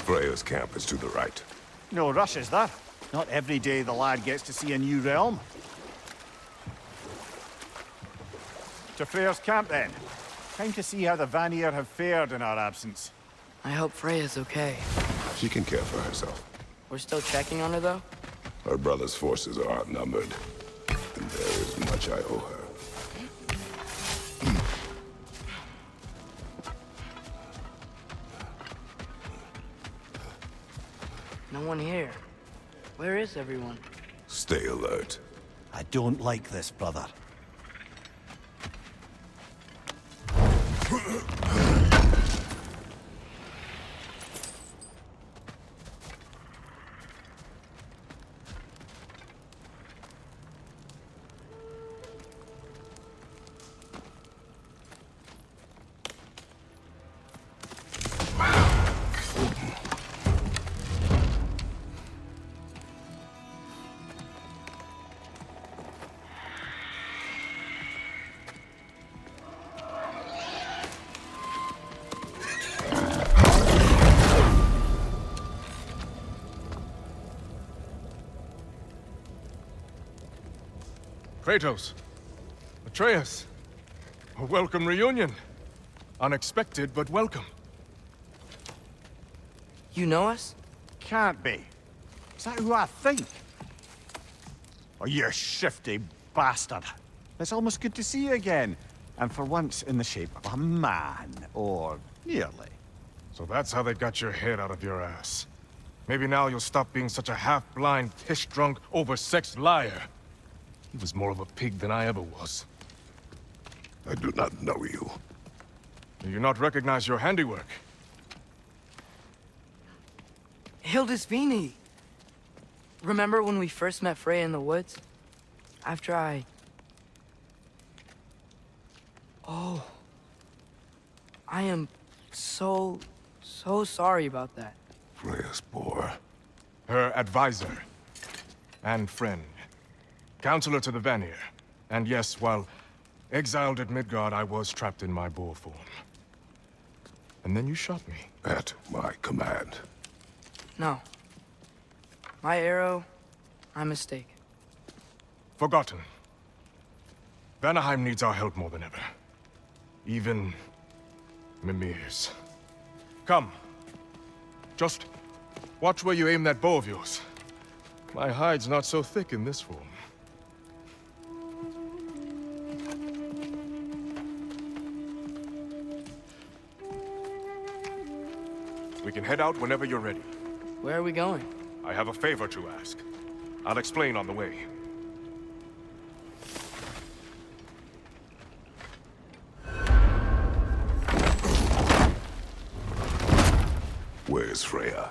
Freya's camp is to the right. No rush, is there? Not every day the lad gets to see a new realm. To Freya's camp, then. Time to see how the Vanir have fared in our absence. I hope Freya's okay. She can care for herself. We're still checking on her, though? Her brother's forces are outnumbered, and there is much I owe her. No one here. Where is everyone? Stay alert. I don't like this, brother. Kratos, Atreus, a welcome reunion. Unexpected, but welcome. You know us? Can't be. Is that who I think? Oh, you shifty bastard. It's almost good to see you again. And for once in the shape of a man, or nearly. So that's how they got your head out of your ass. Maybe now you'll stop being such a half-blind, piss-drunk, oversexed liar. He was more of a pig than I ever was. I do not know you. Do you not recognize your handiwork? Hildisvini! Remember when we first met Freya in the woods? After I... Oh. I am so sorry about that. Freya's poor. Her advisor. And friend. Counselor to the Vanir. And yes, while exiled at Midgard, I was trapped in my boar form. And then you shot me. At my command. No. My arrow, my mistake. Forgotten. Vanaheim needs our help more than ever. Even Mimir's. Come. Just watch where you aim that bow of yours. My hide's not so thick in this form. We can head out whenever you're ready. Where are we going? I have a favor to ask. I'll explain on the way. Where's Freya?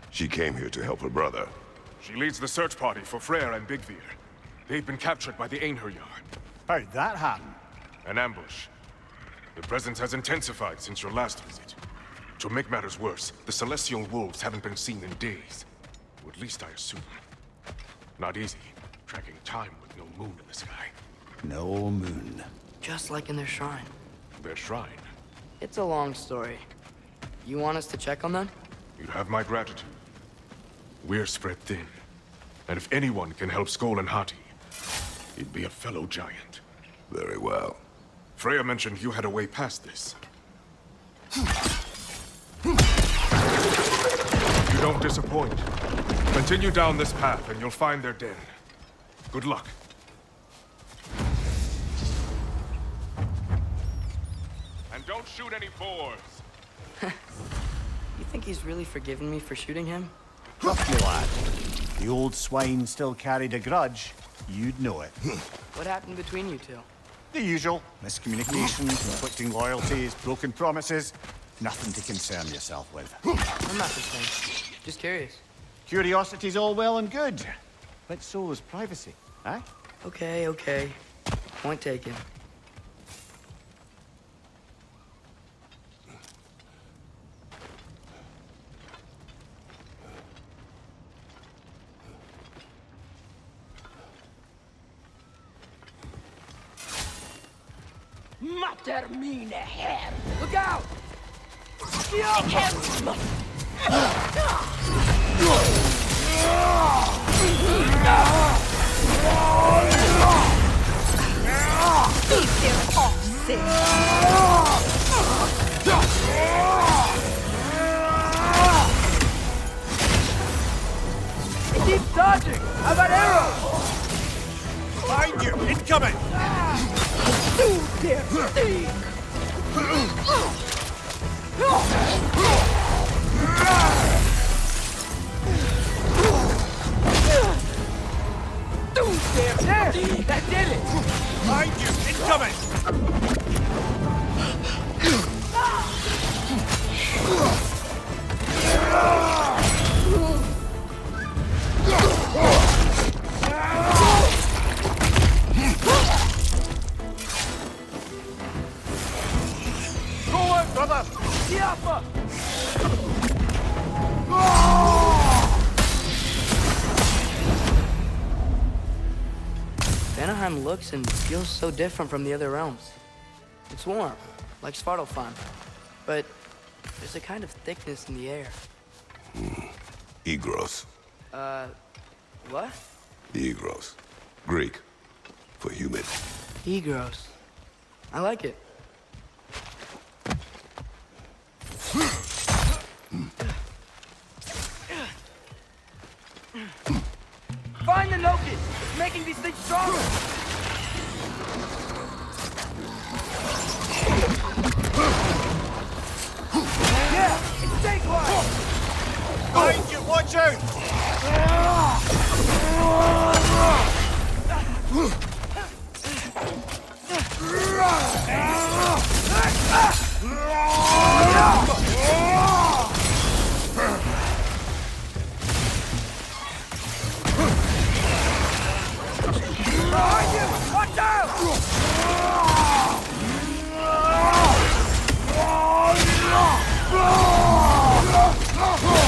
She came here to help her brother. She leads the search party for Freyr and Bigvir. They've been captured by the Einherjar. How'd that happen? An ambush. The presence has intensified since your last visit. To make matters worse, the Celestial Wolves haven't been seen in days. Or at least I assume. Not easy, tracking time with no moon in the sky. No moon. Just like in their shrine. Their shrine. It's a long story. You want us to check on them? You have my gratitude. We're spread thin. And if anyone can help Skoll and Hati, he'd be a fellow giant. Very well. Freya mentioned you had a way past this. You don't disappoint. Continue down this path and you'll find their den. Good luck. And don't shoot any boars. You think he's really forgiven me for shooting him? Trust me, lad. If the old swine still carried a grudge, you'd know it. What happened between you two? The usual. Miscommunication, conflicting loyalties, broken promises. Nothing to concern yourself with. I'm not concerned. Just curious. Curiosity's all well and good. But so is privacy, eh? Okay. Point taken. Mater mine her! Look out! He keeps dodging! How about arrows? Behind you! Incoming! There! That did it! Behind you! Incoming! Go on, brother! Siapa! Vanaheim looks and feels so different from the other realms. It's warm, like Svartalfheim, but there's a kind of thickness in the air. Egros. What? Egros. Greek. For humid. Egros. I like it. Find the Loki! It's making these things stronger! Yeah! It's Statewide! Behind you! Watch out! Behind you! Watch out!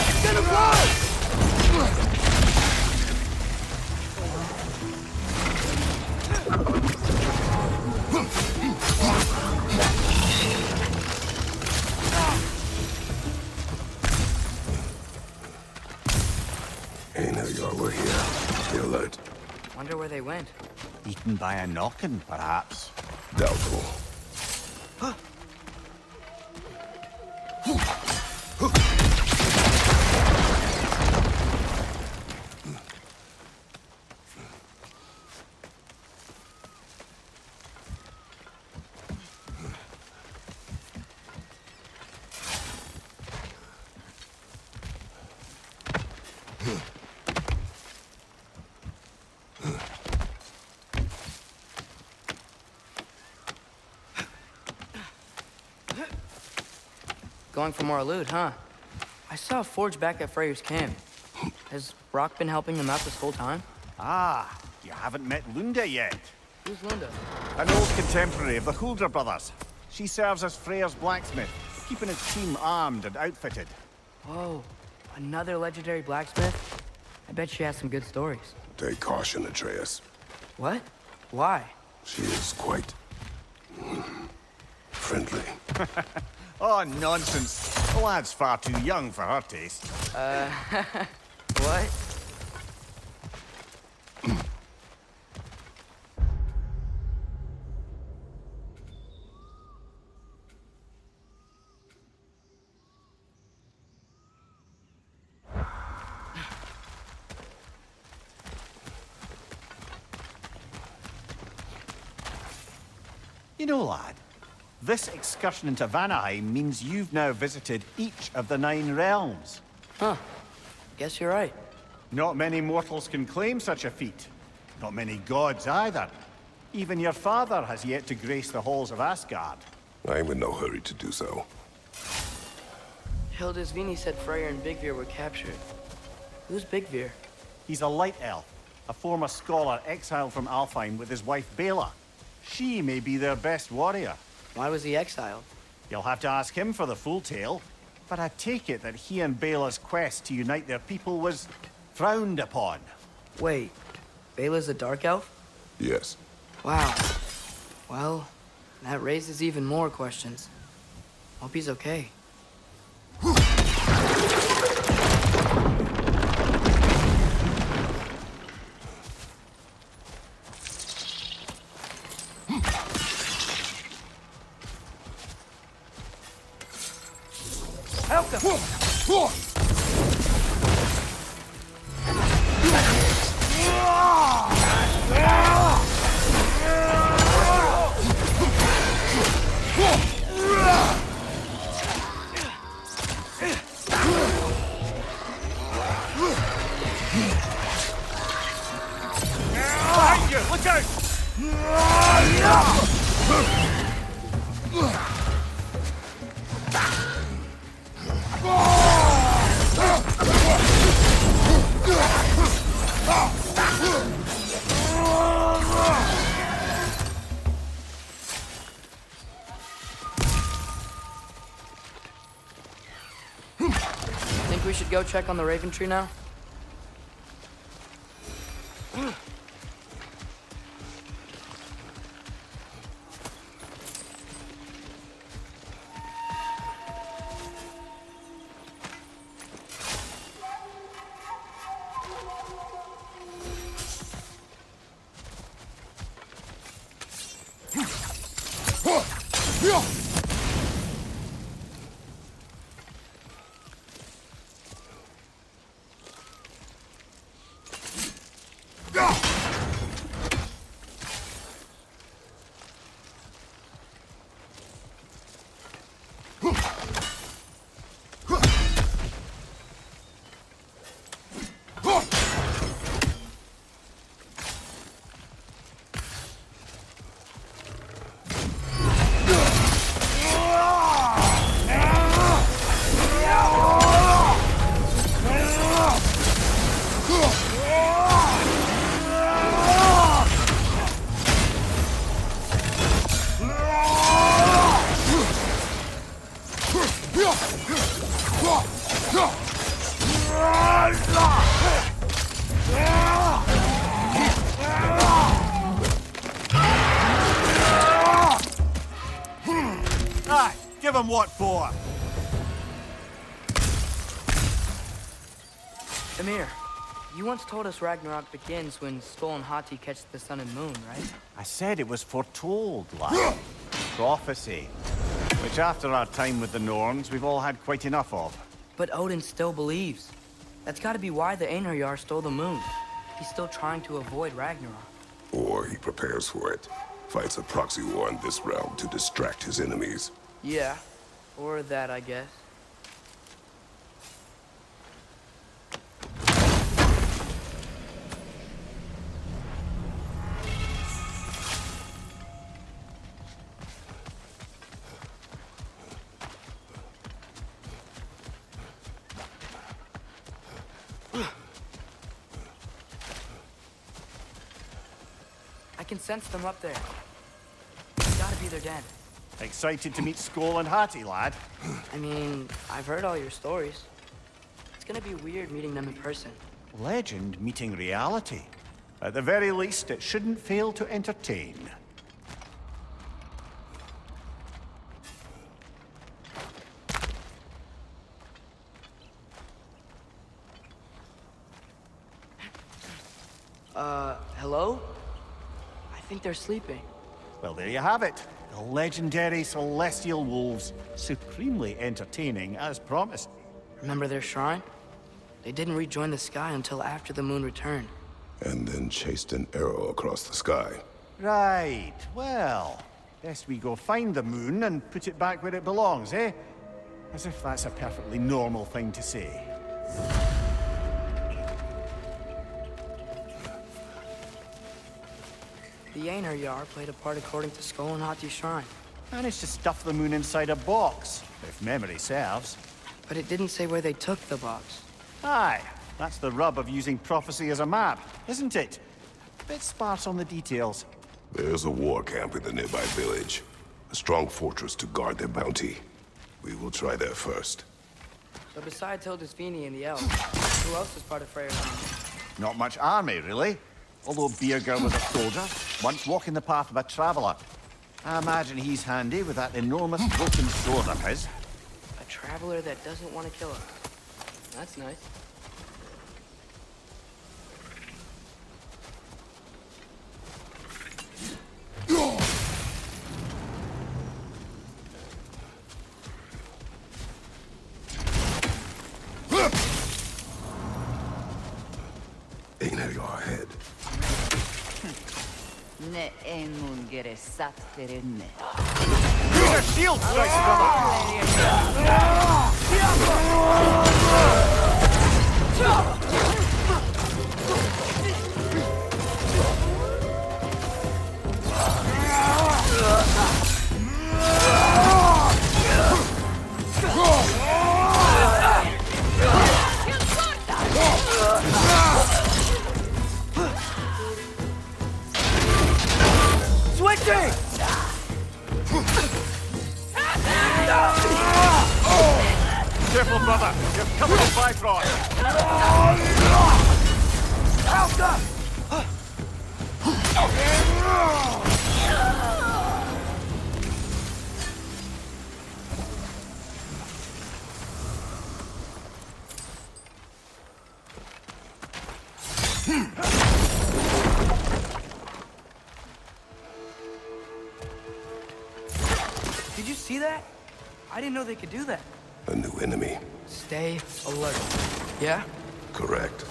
It's gonna blow! Ain't no y'all were here. Be alert. Wonder where they went. Eaten by a knockin', perhaps. Doubtful. Going for more loot, huh? I saw a forge back at Freyr's camp. Has Brock been helping him out this whole time? Ah, you haven't met Lunda yet. Who's Linda? An old contemporary of the Hulder brothers. She serves as Freyr's blacksmith, keeping his team armed and outfitted. Whoa, another legendary blacksmith? I bet she has some good stories. Take caution, Atreus. What? Why? She is quite... friendly. Oh, nonsense. The lad's far too young for her taste. What? You know, lad, this excursion into Vanaheim means you've now visited each of the 9 realms. Huh. Guess you're right. Not many mortals can claim such a feat. Not many gods either. Even your father has yet to grace the halls of Asgard. I'm in no hurry to do so. Hildisvini said Freyr and Bigvir were captured. Who's Bigvir? He's a light elf, a former scholar exiled from Alfheim with his wife Bela. She may be their best warrior. Why was he exiled? You'll have to ask him for the full tale. But I take it that he and Bela's quest to unite their people was frowned upon. Wait, Bela's a dark elf? Yes. Wow. Well, that raises even more questions. Hope he's okay. Help them! Behind you! Look out! Think we should go check on the Raven Tree now? Aye, give him what for? Emir, you once told us Ragnarok begins when Skoll and Hati catch the sun and moon, right? I said it was foretold, lad. Prophecy. Which after our time with the Norns, we've all had quite enough of. But Odin still believes. That's gotta be why the Einherjar stole the moon. He's still trying to avoid Ragnarok. Or he prepares for it. Fights a proxy war in this realm to distract his enemies. Yeah, or that, I guess. I can sense them up there. It's gotta be their den. Excited to meet Skoll and Hati, lad? I mean, I've heard all your stories. It's gonna be weird meeting them in person. Legend meeting reality. At the very least, it shouldn't fail to entertain. Hello? I think they're sleeping. Well, there you have it. The legendary celestial wolves. Supremely entertaining, as promised. Remember their shrine? They didn't rejoin the sky until after the moon returned. And then chased an arrow across the sky. Right. Well, best we go find the moon and put it back where it belongs, eh? As if that's a perfectly normal thing to say. The Einherjar played a part according to Skoll and Hati's shrine. Managed to stuff the moon inside a box, if memory serves. But it didn't say where they took the box. Aye, that's the rub of using prophecy as a map, isn't it? Bit sparse on the details. There's a war camp in the nearby village. A strong fortress to guard their bounty. We will try there first. So besides Hildisvini and the elves, who else is part of Freyr's army? Not much army, really. Although Birger was a soldier, once walking the path of a traveler. I imagine he's handy with that enormous broken sword of his. A traveler that doesn't want to kill us. That's nice. Carry our head. Ne emun gere sat terenne. Use your shield strikes, brother! Switching! Careful, brother! You're covered in Bifrost! Did you see that? I didn't know they could do that. A new enemy. Stay alert. Yeah? Correct.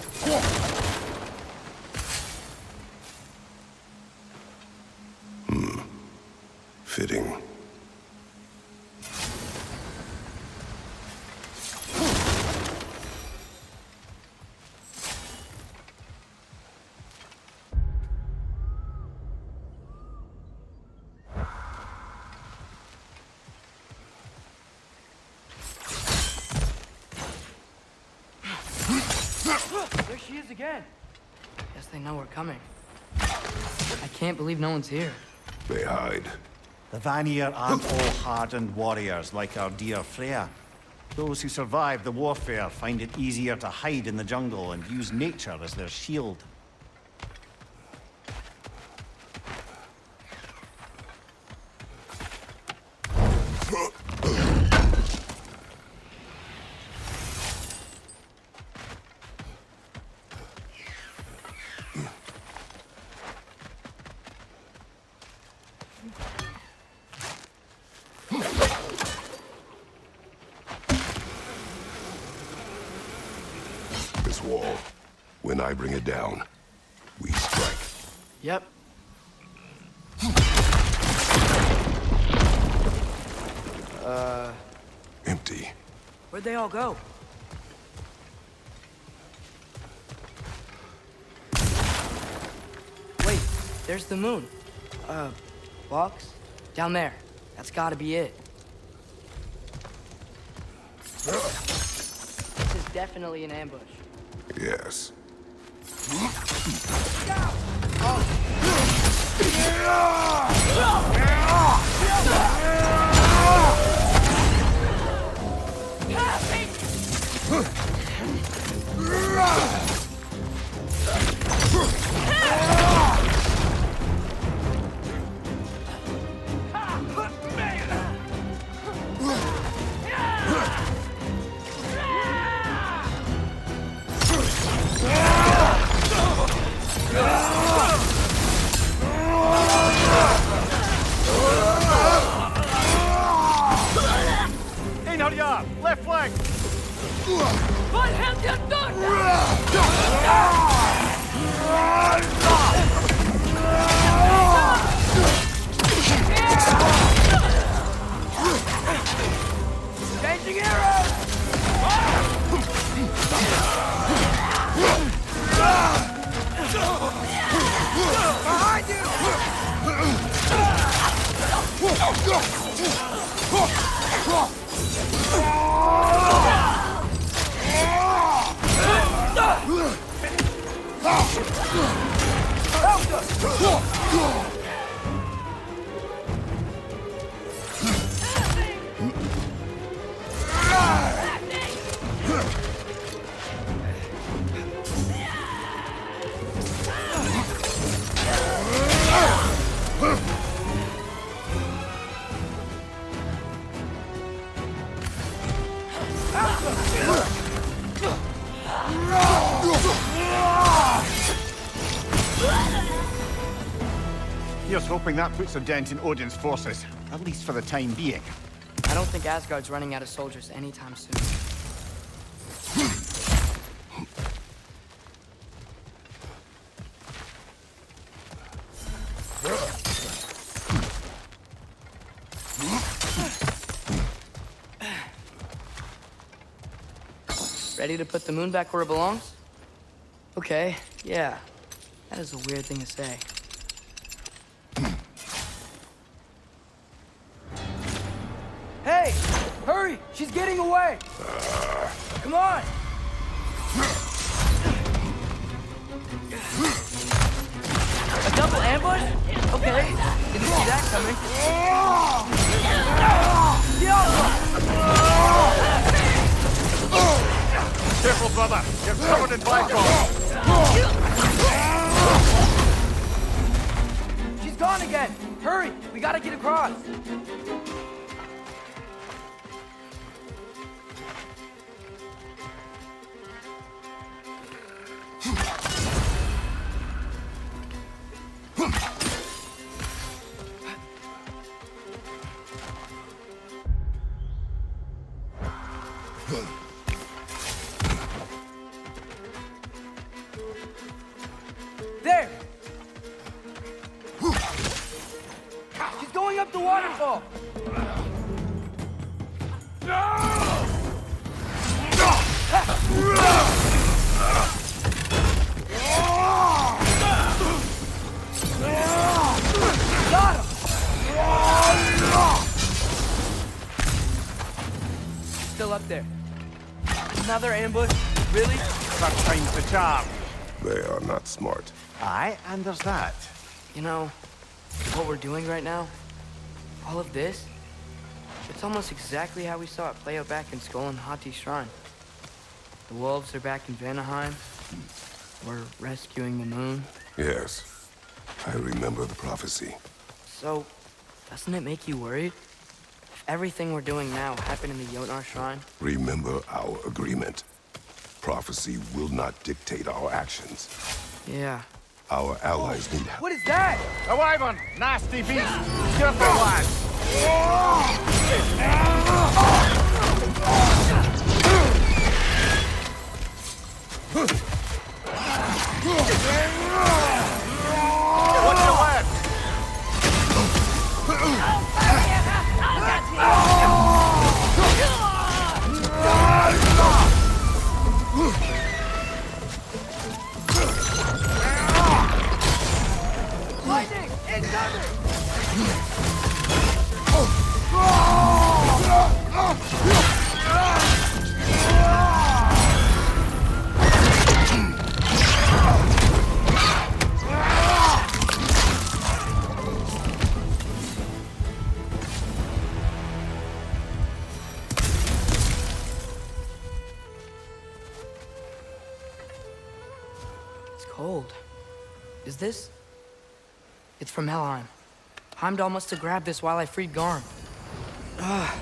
Fitting. There she is again. Guess they know we're coming. I can't believe no one's here. They hide. The Vanir aren't all hardened warriors like our dear Freya. Those who survive the warfare find it easier to hide in the jungle and use nature as their shield. This wall. When I bring it down, we strike. Yep. Empty. Where'd they all go? Wait, there's the moon. Box? Down there. That's gotta be it. This is definitely an ambush. Yes. Einherjar, left flank! Changing arrows! Behind you! Here's hoping that puts a dent in Odin's forces, at least for the time being. I don't think Asgard's running out of soldiers anytime soon. Ready to put the moon back where it belongs? Okay, yeah. That is a weird thing to say. Hey! Hurry! She's getting away! Come on! A double ambush? Okay. Didn't see that coming. Careful, brother. You're covered in blackball. She's gone again! Hurry! We gotta get across! There! She's going up the waterfall! Got him! Still up there. Another ambush? Really? That time's the charm. They are not smart. Aye, and there's that. You know, what we're doing right now, all of this, it's almost exactly how we saw it play out back in Skull and Hati's shrine. The wolves are back in Vanaheim. We're rescuing the moon. Yes. I remember the prophecy. So, doesn't it make you worried? If everything we're doing now happened in the Jotnar shrine? Remember our agreement. Prophecy will not dictate our actions. Yeah. Our allies need help. What is that? A wyvern! Nasty beast! Careful, lad! What's the lad? Lightning! Incoming! It's cold. Is this? It's from Helheim. Heimdall must have grabbed this while I freed Garm. I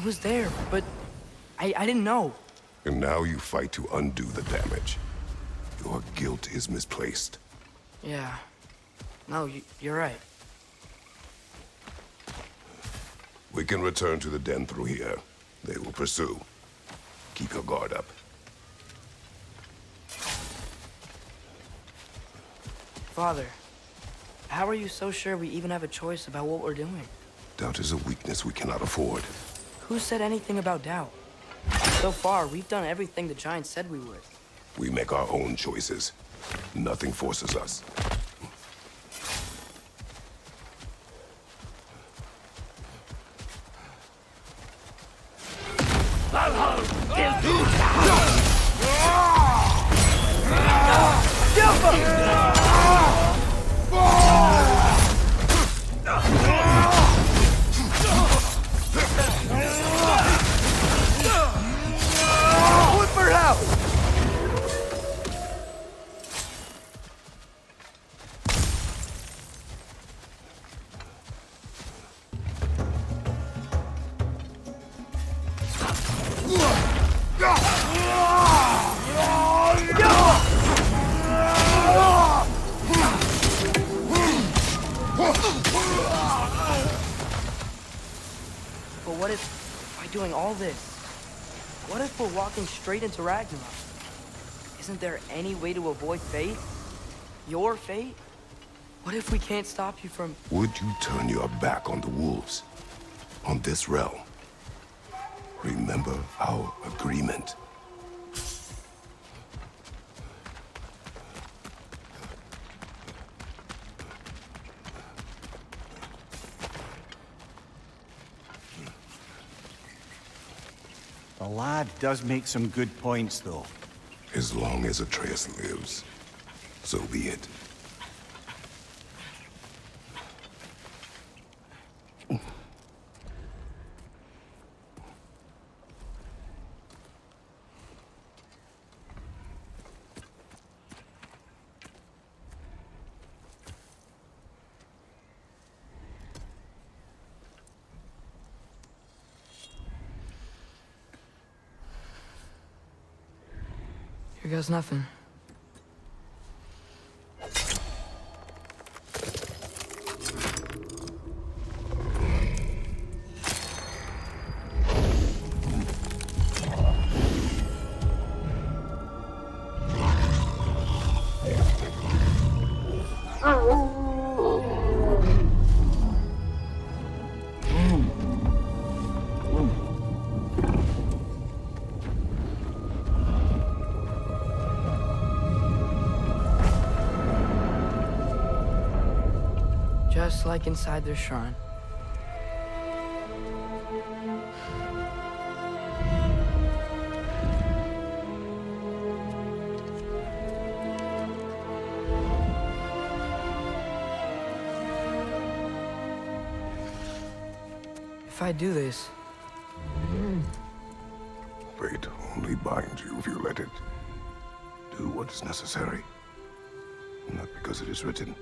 was there, but I didn't know. And now you fight to undo the damage. Your guilt is misplaced. Yeah. No, you're right. We can return to the den through here. They will pursue. Keep your guard up. Father, how are you so sure we even have a choice about what we're doing? Doubt is a weakness we cannot afford. Who said anything about doubt? So far, we've done everything the Giants said we would. We make our own choices. Nothing forces us. But what if, by doing all this, what if we're walking straight into Ragnarok? Isn't there any way to avoid fate? Your fate? What if we can't stop you from... Would you turn your back on the wolves? On this realm? Remember our agreement. lad does make some good points, though. As long as Atreus lives, so be it. Here goes nothing. Just like inside their shrine. If I do this, Fate only binds you if you let it. Do what is necessary. Not because it is written.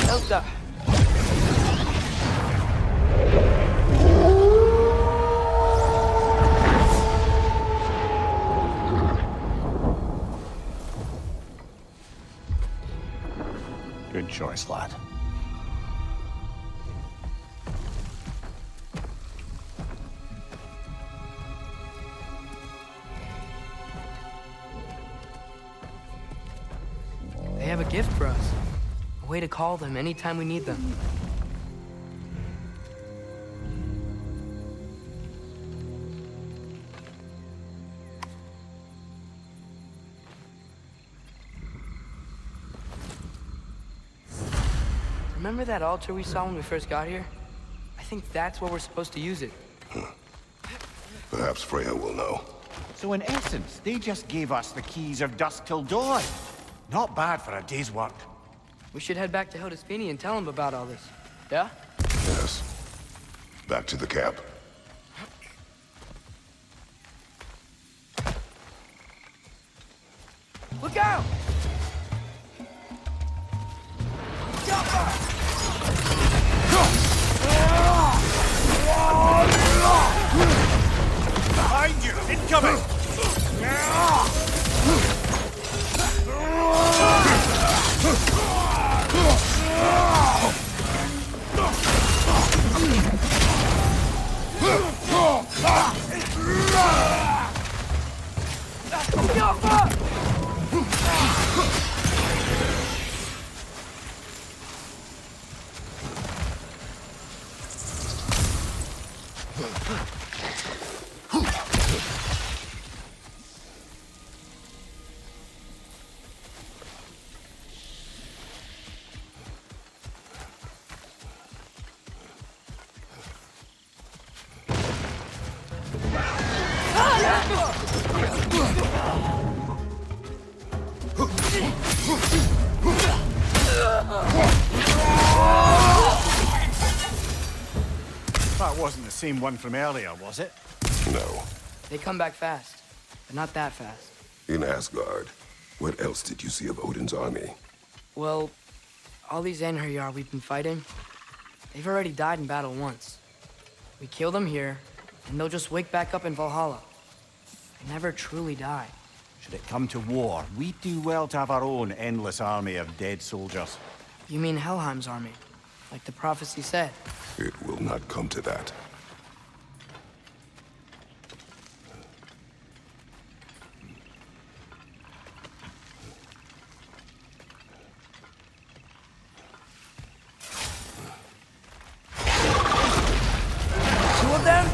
Elsa! Good choice, lad. They have a gift for us. A way to call them anytime we need them. Remember that altar we saw when we first got here? I think that's where we're supposed to use it. Perhaps Freya will know. So in essence, they just gave us the keys of dusk till dawn. Not bad for a day's work. We should head back to Hildesfini and tell him about all this. Yeah? Yes. Back to the camp. Look out! Behind you! Incoming! That wasn't the same one from earlier, was it? No. They come back fast, but not that fast. In Asgard, what else did you see of Odin's army? Well, all these Einherjar we've been fighting, they've already died in battle once. We kill them here, and they'll just wake back up in Valhalla. They never truly die. Should it come to war, we'd do well to have our own endless army of dead soldiers. You mean Helheim's army, like the prophecy said? It will not come to that. Two of them?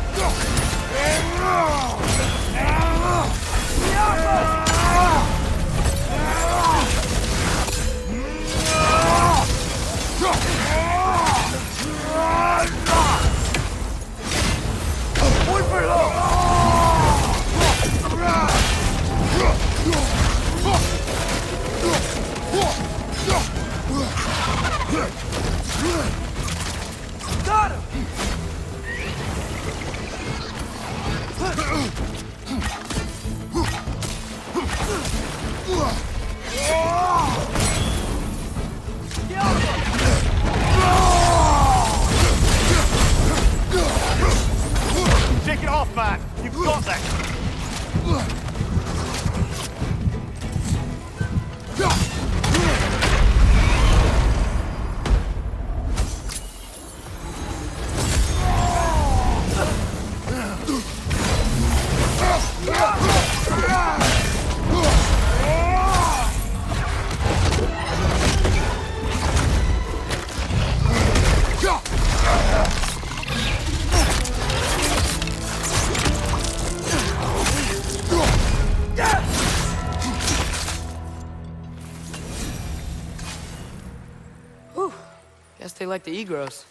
Shake it off, man! You've got this! Guess they like the egros.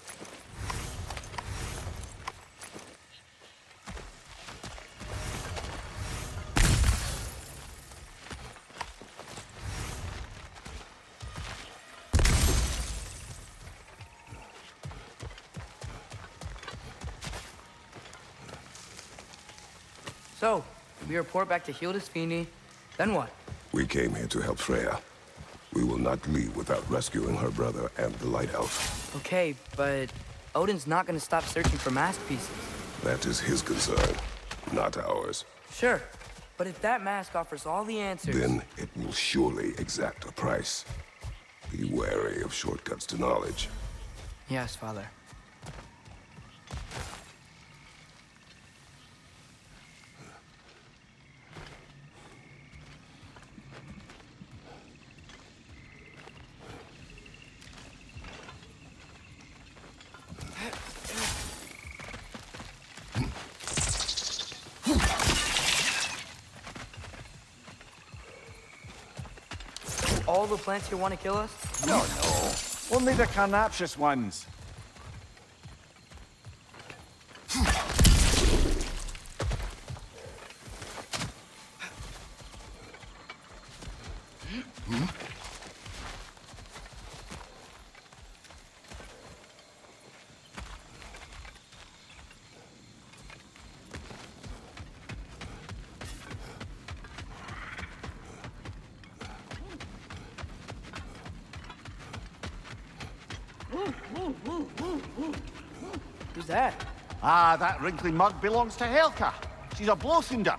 So, we report back to Hildisvini, then what? We came here to help Freya. We will not leave without rescuing her brother and the lighthouse. Okay, but Odin's not gonna stop searching for mask pieces. That is his concern, not ours. Sure, but if that mask offers all the answers... Then it will surely exact a price. Be wary of shortcuts to knowledge. Yes, Father. All the plants here want to kill us? No. Only the carnatrous ones. Who's that? Ah, that wrinkly mug belongs to Helka. She's a Blothunder.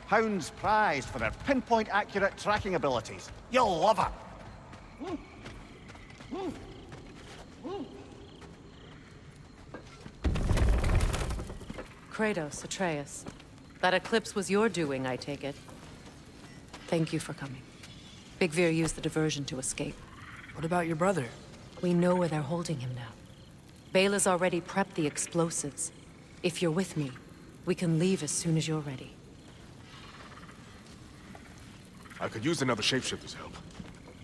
Hounds prized for their pinpoint accurate tracking abilities. You'll love her. Kratos, Atreus. That eclipse was your doing, I take it. Thank you for coming. Big Veer used the diversion to escape. What about your brother? We know where they're holding him now. Bela's already prepped the explosives. If you're with me, we can leave as soon as you're ready. I could use another shapeshifter's help.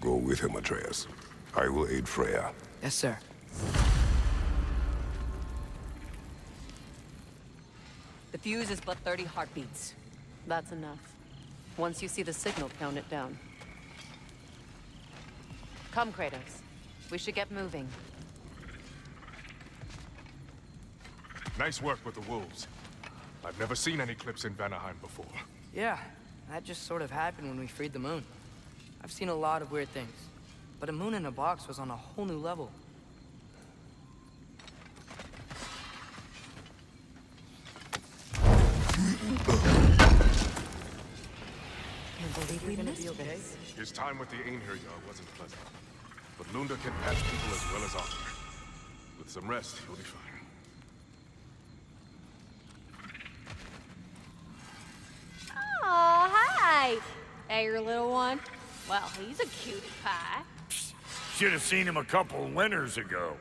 Go with him, Atreus. I will aid Freya. Yes, sir. The fuse is but 30 heartbeats. That's enough. Once you see the signal, count it down. Come, Kratos. We should get moving. Nice work with the wolves. I've never seen any clips in Vanaheim before. Yeah, that just sort of happened when we freed the moon. I've seen a lot of weird things, but a moon in a box was on a whole new level. Can't believe we missed this. His time with the Einherjar wasn't pleasant. But Lunda can patch people as well as Arthur. With some rest, he'll be fine. Oh, hi! Hey, your little one. Well, he's a cutie pie. Should have seen him a couple winters ago.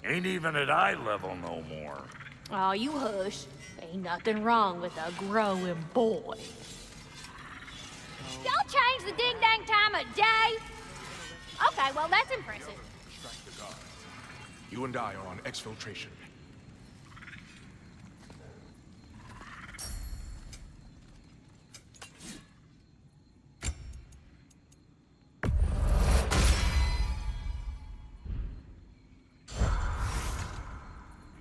Ain't even at eye level no more. Oh, you hush. Ain't nothing wrong with a growing boy. Y'all change the ding-dang time of day? Okay, well, that's impressive. Distract the guards. You and I are on exfiltration.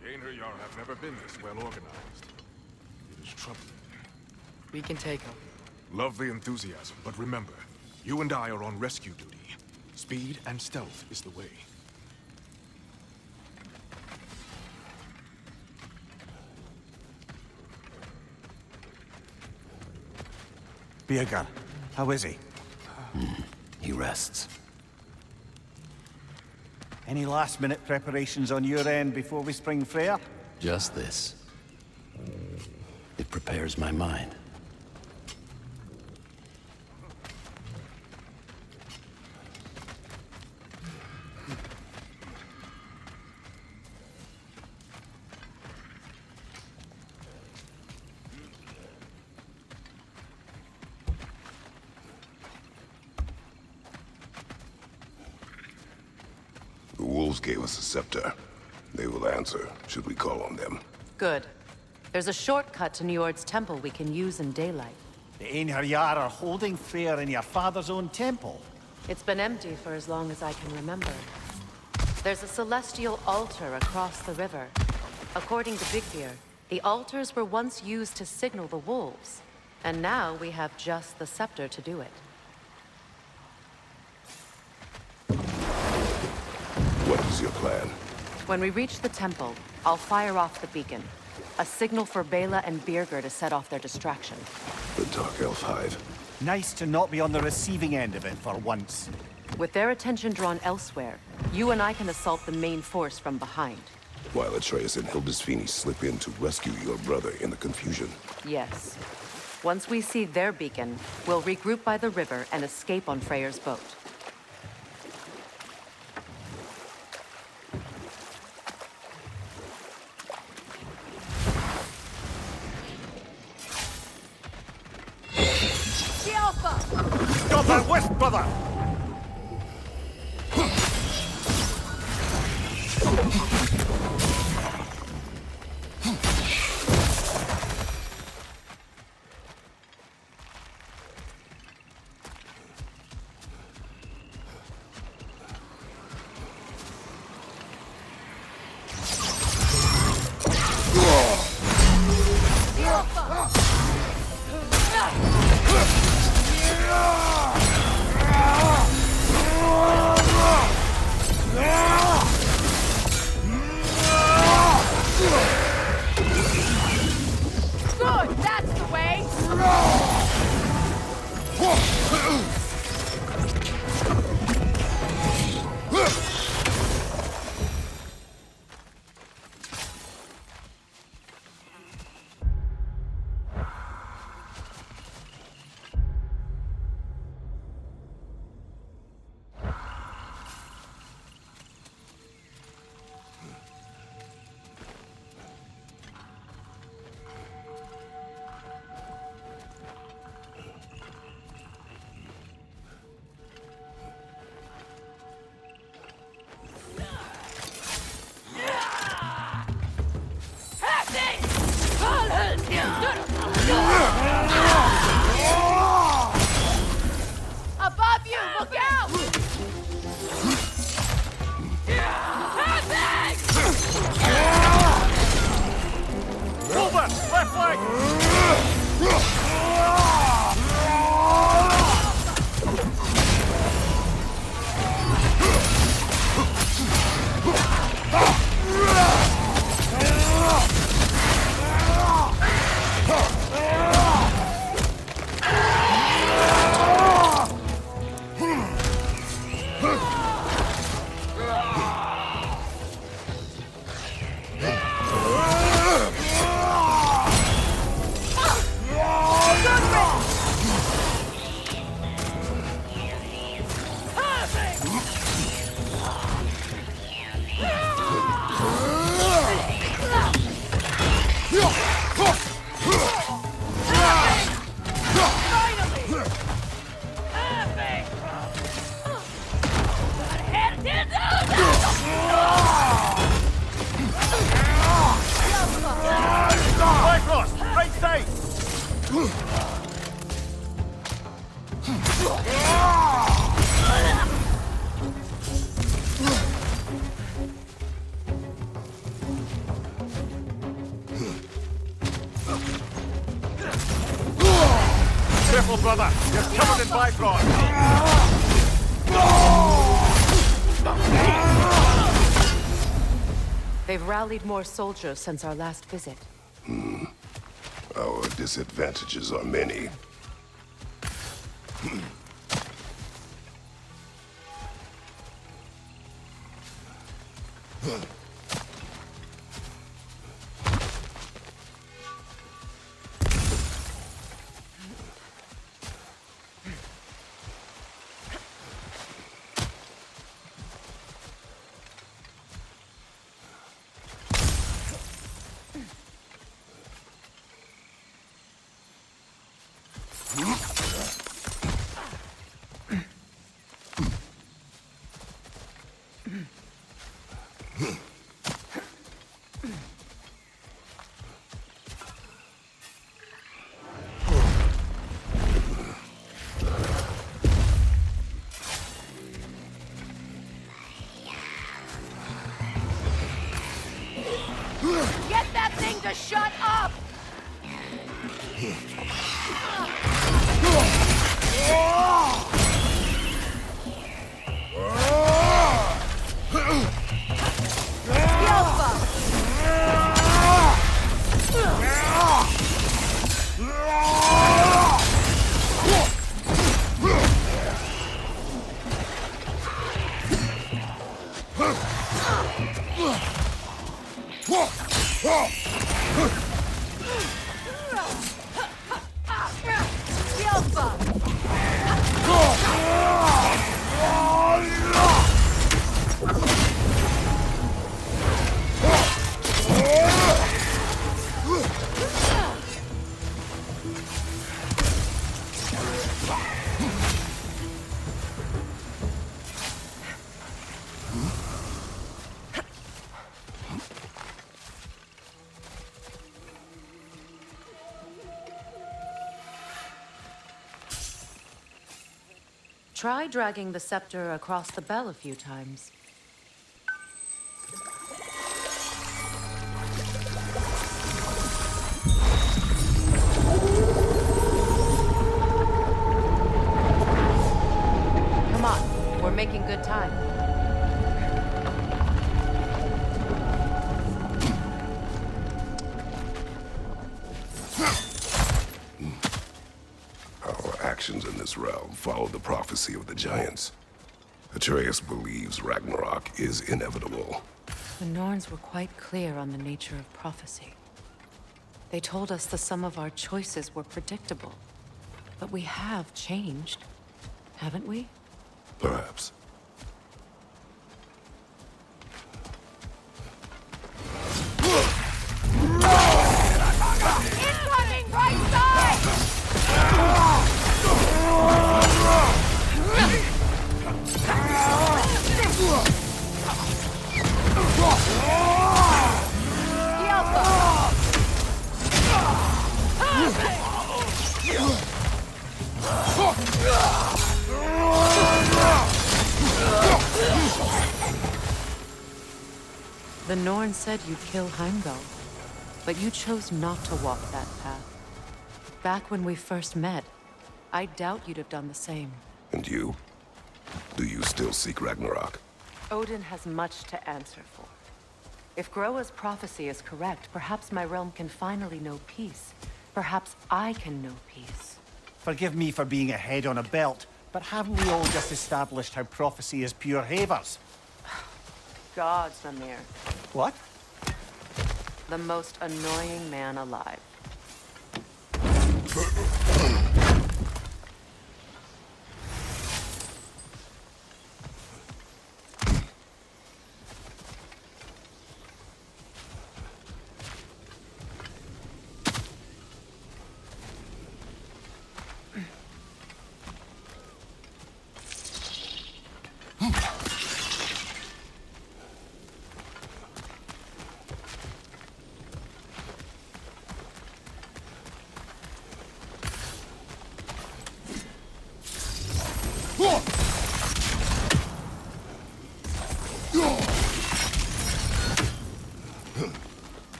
The Einherjar have never been this well organized. It is troubling. We can take him. Love the enthusiasm, but remember, you and I are on rescue duty. Speed and stealth is the way. Birger, how is he? He rests. Any last-minute preparations on your end before we spring Freya? Just this. It prepares my mind. The wolves gave us a scepter. They will answer, should we call on them. Good. There's a shortcut to Njord's temple we can use in daylight. The Einherjar are holding Freyr in your father's own temple. It's been empty for as long as I can remember. There's a celestial altar across the river. According to Vigfir, the altars were once used to signal the wolves, and now we have just the scepter to do it. What is your plan? When we reach the temple, I'll fire off the beacon. A signal for Bela and Birger to set off their distraction. The Dark Elf Hive. Nice to not be on the receiving end of it for once. With their attention drawn elsewhere, you and I can assault the main force from behind. While Atreus and Hildisvini slip in to rescue your brother in the confusion. Yes. Once we see their beacon, we'll regroup by the river and escape on Freyr's boat. Got that wisp, brother! Good, that's the way! Above you, look out! Over! Left leg! Bifrost! Right side! Careful, brother! You're covered in Bifrost! They've rallied more soldiers since our last visit. Our disadvantages are many. Get that thing to shut up! Try dragging the scepter across the bell a few times. Come on, we're making good time. Our actions in this realm follow the prophecy of the giants. Atreus believes Ragnarok is inevitable. The Norns were quite clear on the nature of prophecy. They told us the sum of our choices were predictable. But we have changed, haven't we? Perhaps. Incoming right side! The Norn said you'd kill Heimdall, but you chose not to walk that path. Back when we first met, I doubt you'd have done the same. And you? Do you still seek Ragnarok? Odin has much to answer for. If Groa's prophecy is correct, perhaps my realm can finally know peace. Perhaps I can know peace. Forgive me for being a head on a belt, but haven't we all just established how prophecy is pure havers? Gods, Mimir. What? The most annoying man alive.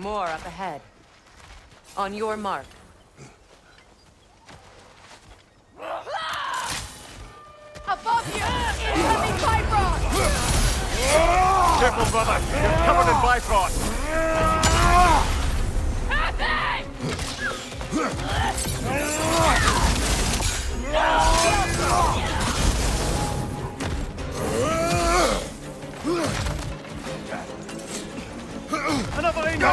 more up ahead. On your mark. Above you! Incoming Bifrost! Careful, brother! You're covered in Bifrost! Another Inga!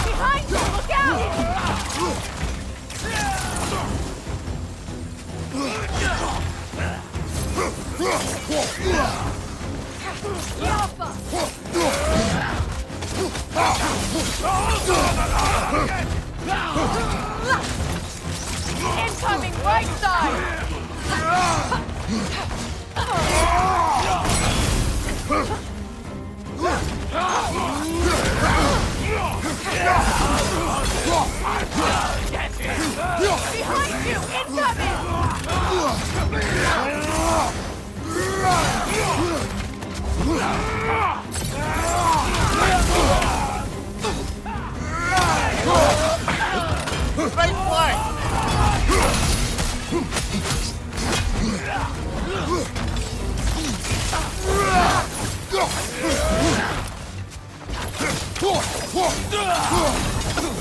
Behind you! Look out! Incoming right side! Behind you! Incoming! Right flank!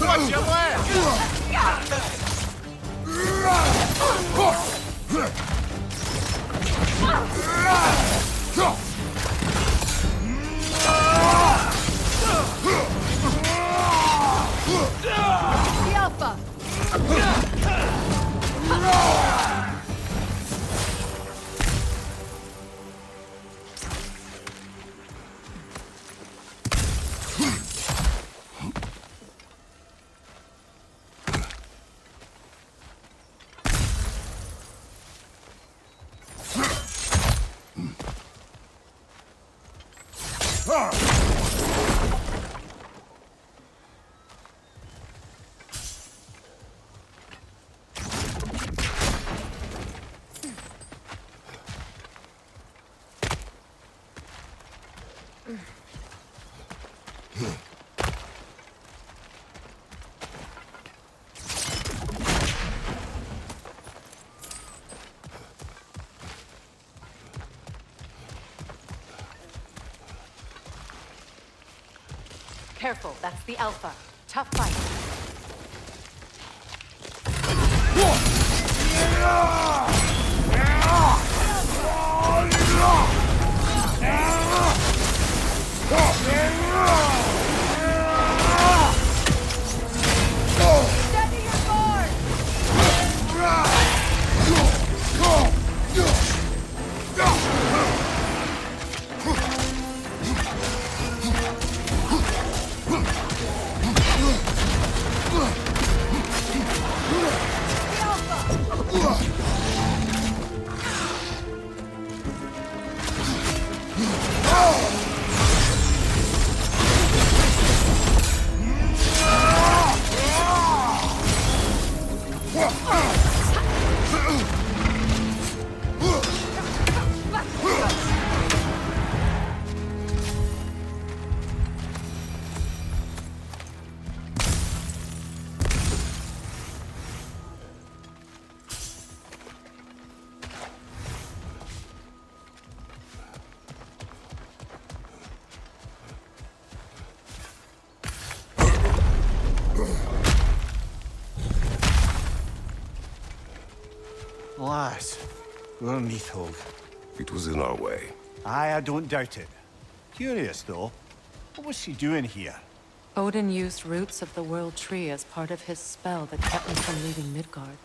Watch your left! The Alpha! Careful, that's the Alpha. Tough fight. Steady your guard! Alas, we're Nithog. It was in our way. Aye, I don't doubt it. Curious, though. What was she doing here? Odin used roots of the World Tree as part of his spell that kept me from leaving Midgard.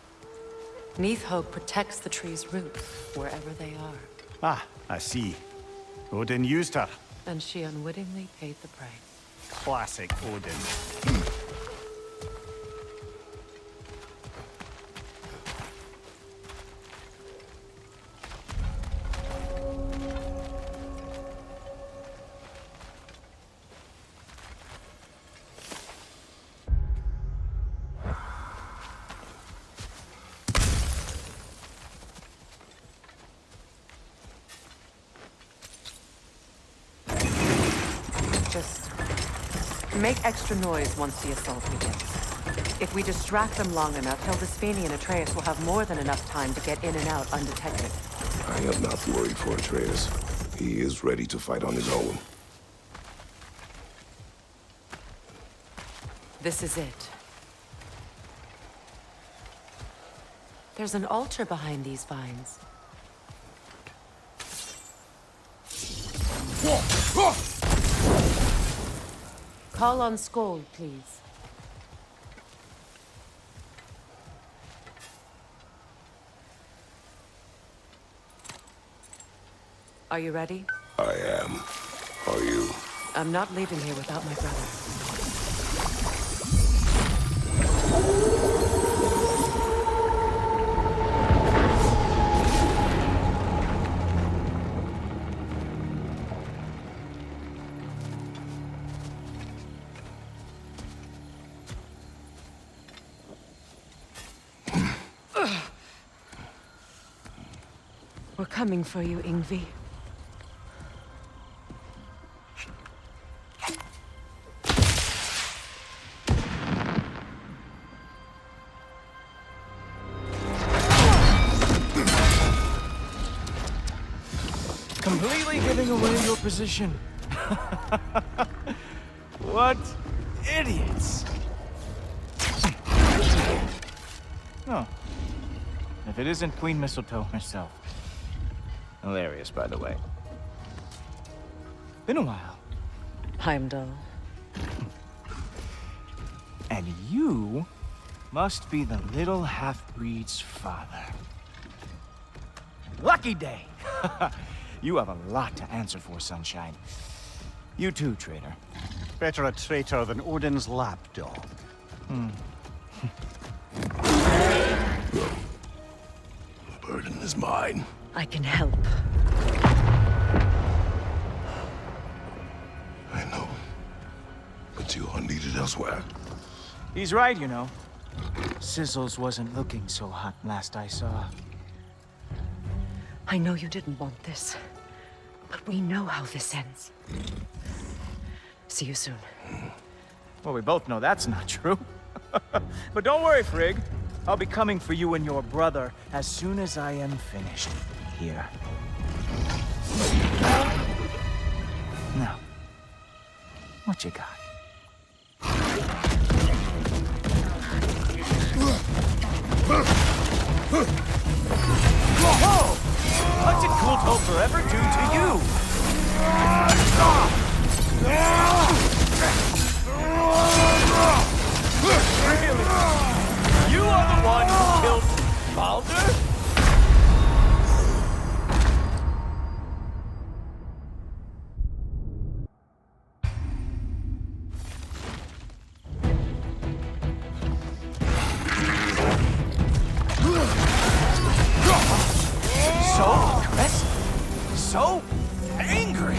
Nithog protects the tree's roots, wherever they are. Ah, I see. Odin used her. And she unwittingly paid the price. Classic Odin. Just make extra noise once the assault begins. If we distract them long enough, Hildisvini and Atreus will have more than enough time to get in and out undetected. I am not worried for Atreus. He is ready to fight on his own. This is it. There's an altar behind these vines. Call on Skoll, please. Are you ready? I am. Are you? I'm not leaving here without my brother. We're coming for you, Ingvi. Completely giving away your position. What idiots. Oh. If it isn't Queen Mistletoe herself. Hilarious, by the way. Been a while. Heimdall. And you must be the little half-breed's father. Lucky day! You have a lot to answer for, Sunshine. You too, traitor. Better a traitor than Odin's lapdog. The burden is mine. I can help. I know. But you are needed elsewhere. He's right, you know. Sizzles wasn't looking so hot last I saw. I know you didn't want this, but we know how this ends. See you soon. Well, we both know that's not true. But don't worry, Frigg. I'll be coming for you and your brother as soon as I am finished here. Now, what you got? Whoa! What did Cool Toe Forever do to you? Really? You are the one who killed Baldur? So aggressive, so angry.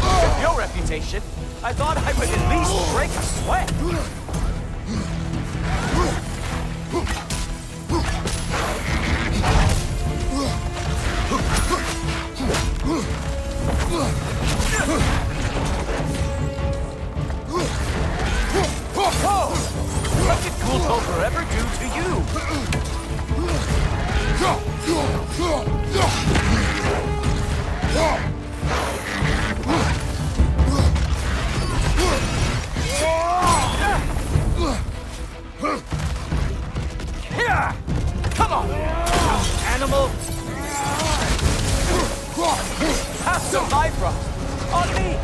With your reputation, I thought I would at least break a sweat. Whoa! What did Cool Toe Forever do to you? Here! Come on! Animal! Have some Bifrost! On me!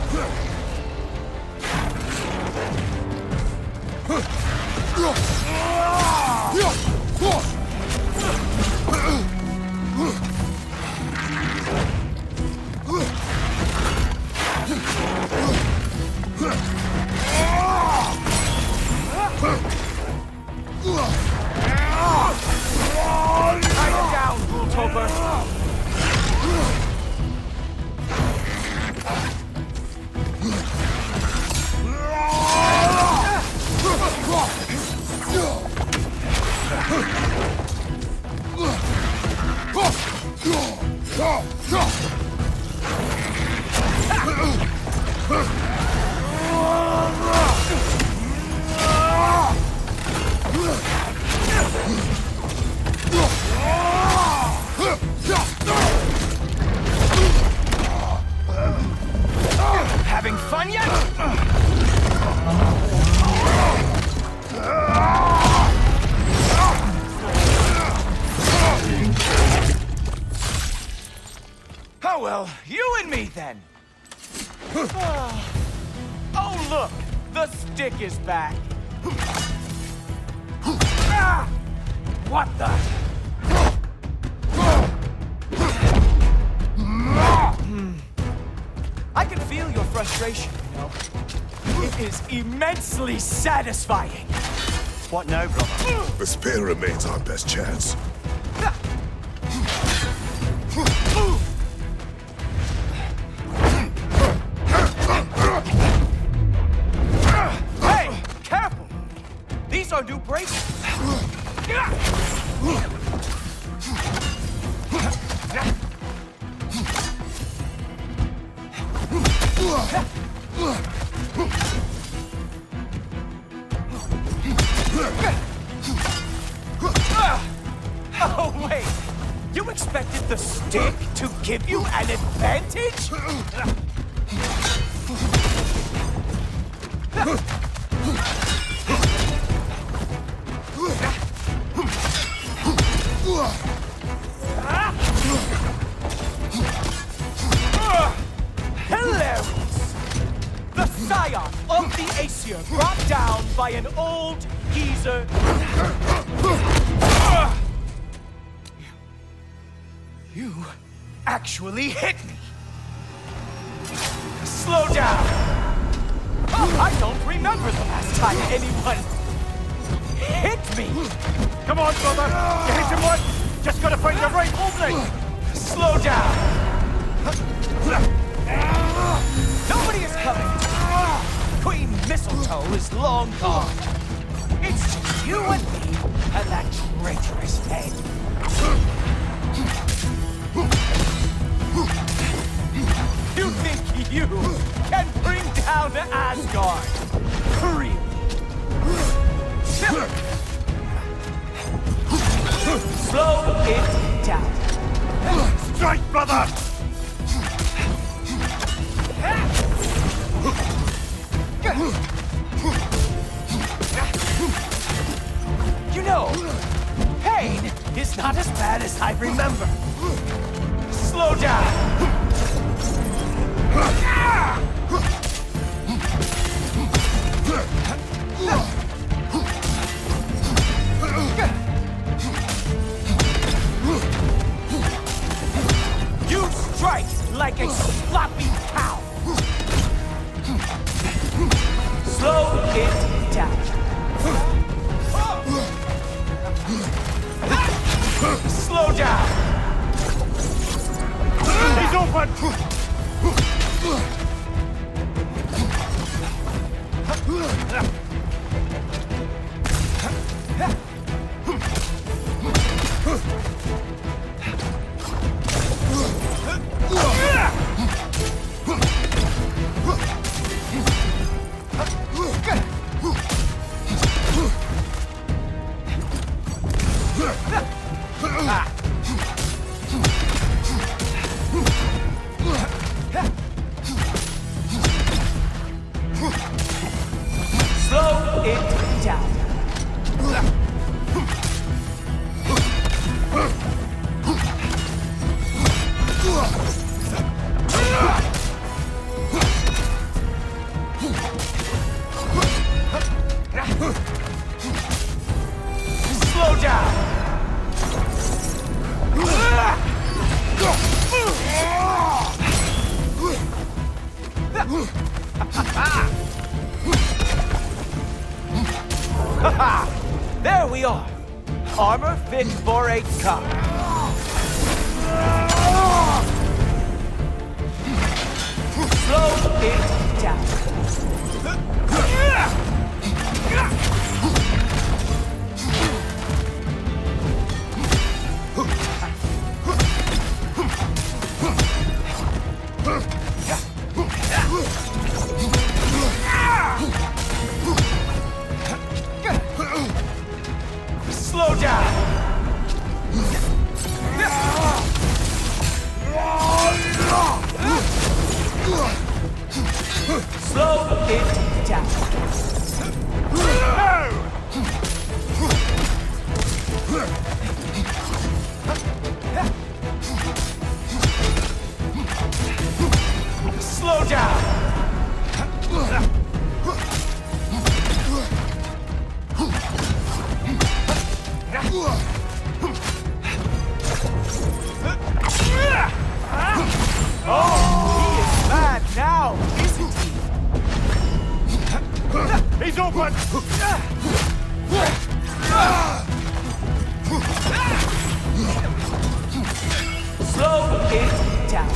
done yet? Oh well, you and me then. Oh look, the stick is back. Ah! What the? I can feel your frustration, you know. It is immensely satisfying. What now, brother? The spear remains our best chance. Hey, careful! These are new braces. Oh, wait! You expected the stick to give you an advantage? Hilarious! The scion of the Aesir brought down by an old geezer. You actually hit me! Slow down! Oh, I don't remember the last time anyone hit me! Come on, brother! You hit him once! Just gotta find the right opening! Slow down! Nobody is coming! Queen Mistletoe is long gone. It's just you and me and that traitorous head. You think you can bring down Asgard? Really? Slow it down. Strike, brother! You know, pain is not as bad as I remember. Slow down. You strike like a sloppy cow. Slow it down. Slow down. He's open! Slow it down. Slow down. There we are. Armor fit for a cop. Slow it down. Slow down. Slow it down. Slow down. Oh, he is mad now, isn't he? He's open! Slow it down.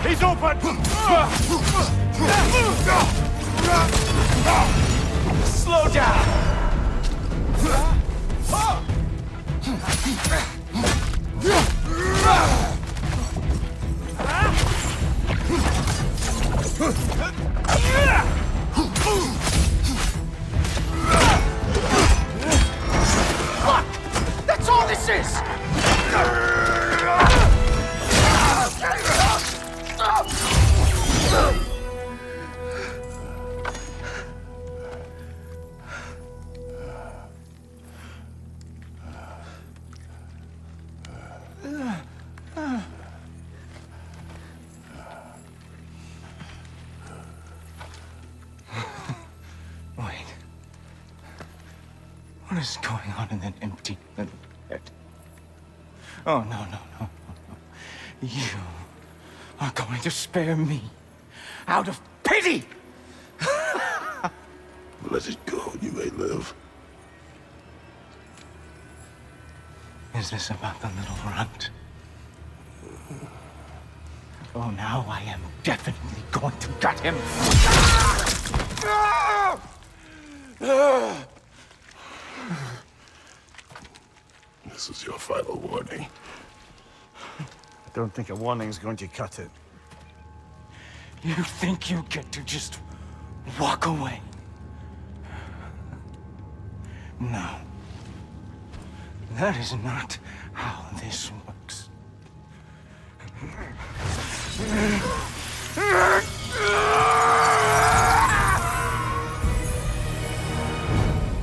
He's open! Slow down. Look! That's all this is! Wait. What is going on in that empty little head? Oh, no. You are going to spare me out of pity! Let it go, and you may live. Is this about the little runt? Oh, now I am definitely going to gut him. This is your final warning. I don't think a warning's going to cut it. You think you get to just walk away? No. That is not how this works.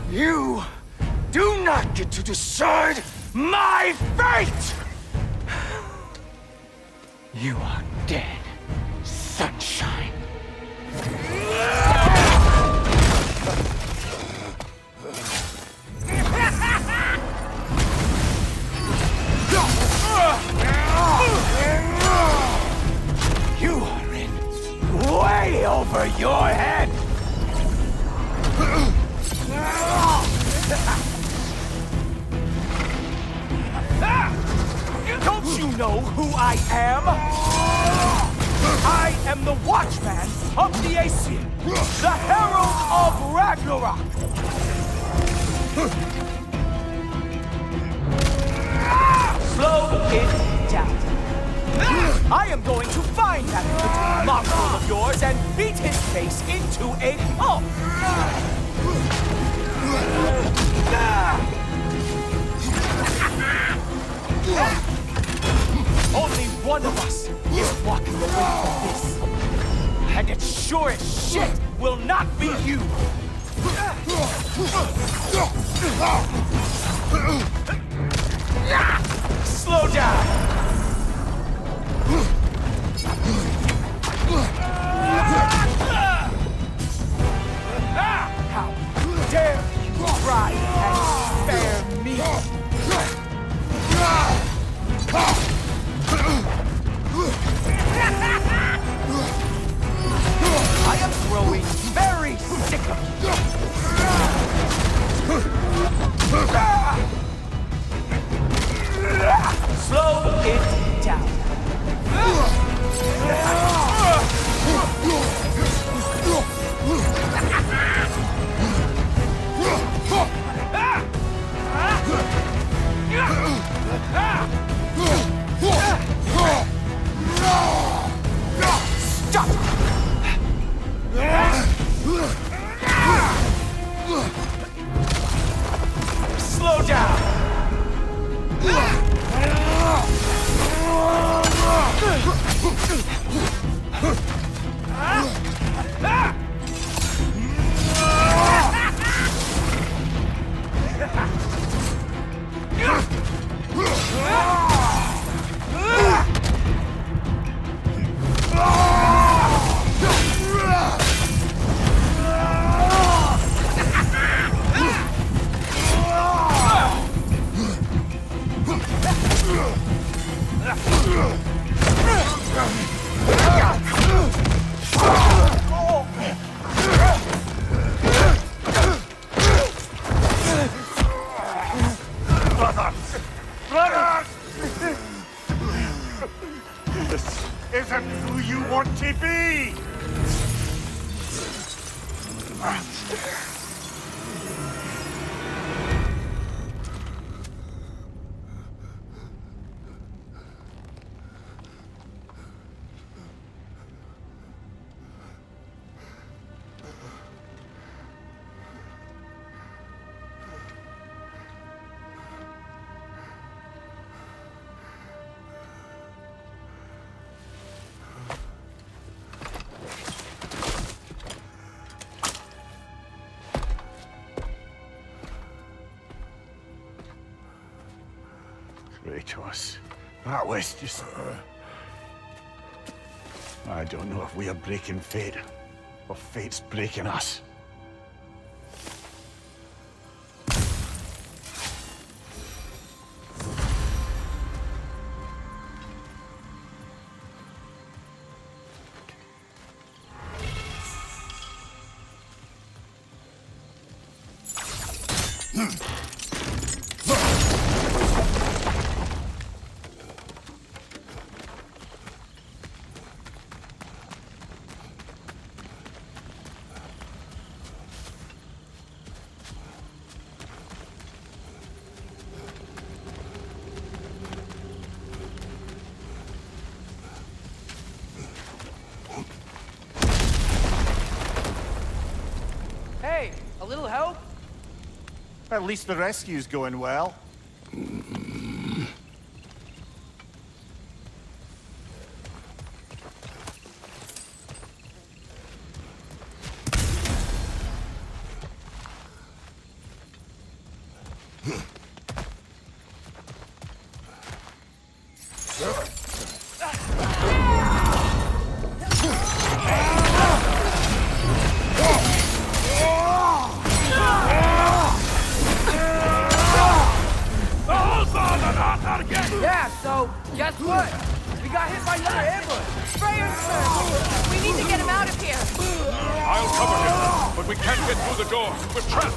You do not get to decide my fate! You are dead, sunshine. You are in way over your head! Don't you know who I am? I am the Watchman of the Aesir, the Herald of Ragnarok! Slow it down. I am going to find that little mongrel of yours and beat his face into a pulp! Only one of us is walking away from this. And it sure as shit will not be you! Slow down! How dare you try and spare me? I am growing very sick of you. Slow it down. Brother! This isn't who you want to be! Kratos. That was just... I don't know if we are breaking fate, or fate's breaking us. Hey, a little help? At least the rescue's going well. Yeah, so, guess what? We got hit by another ambush. Sprayers, we need to get him out of here. I'll cover him, but we can't get through the door. We're trapped.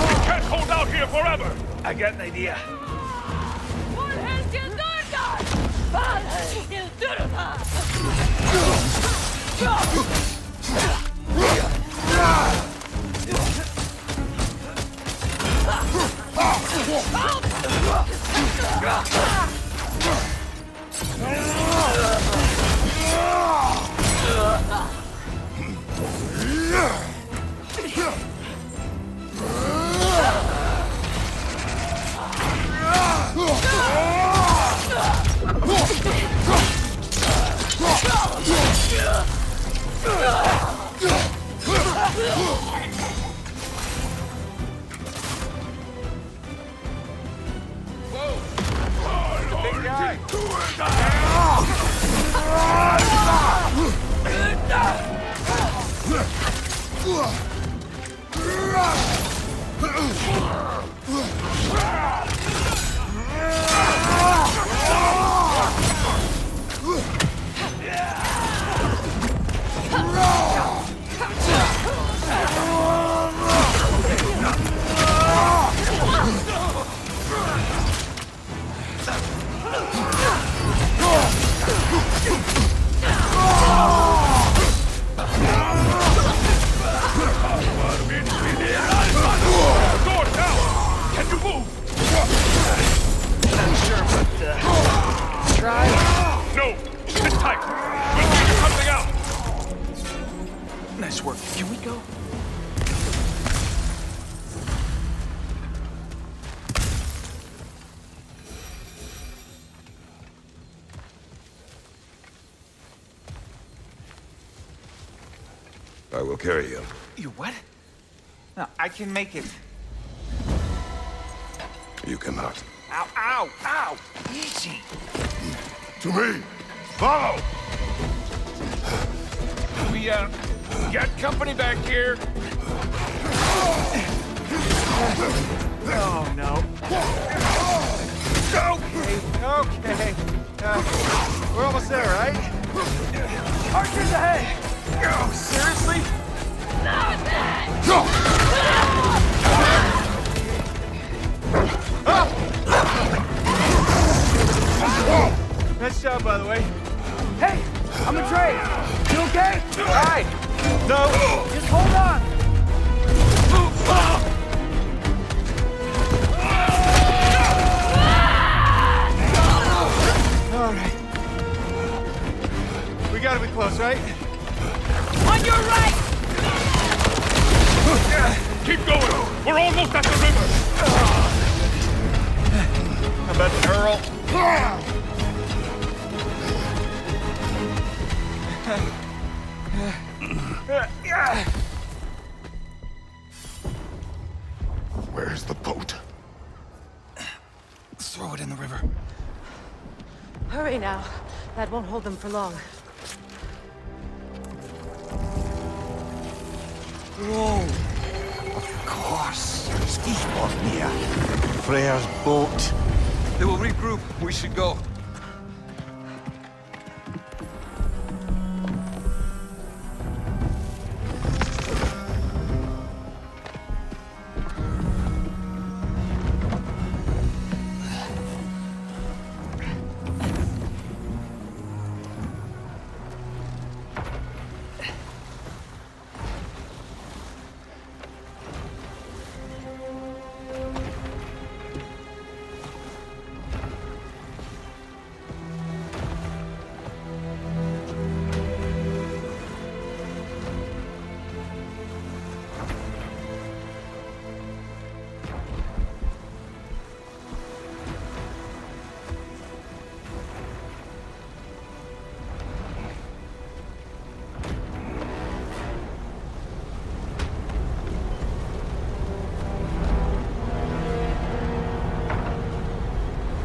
We can't hold out here forever. I got an idea. I will carry you. You what? No, I can make it. You cannot. Ow, ow, ow! Easy! To me! Follow! We, got company back here. Oh, no. Go! Okay. We're almost there, right? Archers ahead! Oh, seriously? Nice job, by the way. Hey, I'm Atreus. You okay? Hi. No. Just hold on. All right. We gotta be close, right? On your right! Keep going! We're almost at the river! How about the Earl? Where's the boat? Throw it in the river. Hurry now. That won't hold them for long. Whoa. Of course. Skisbotnia. Freyr's boat. They will regroup. We should go.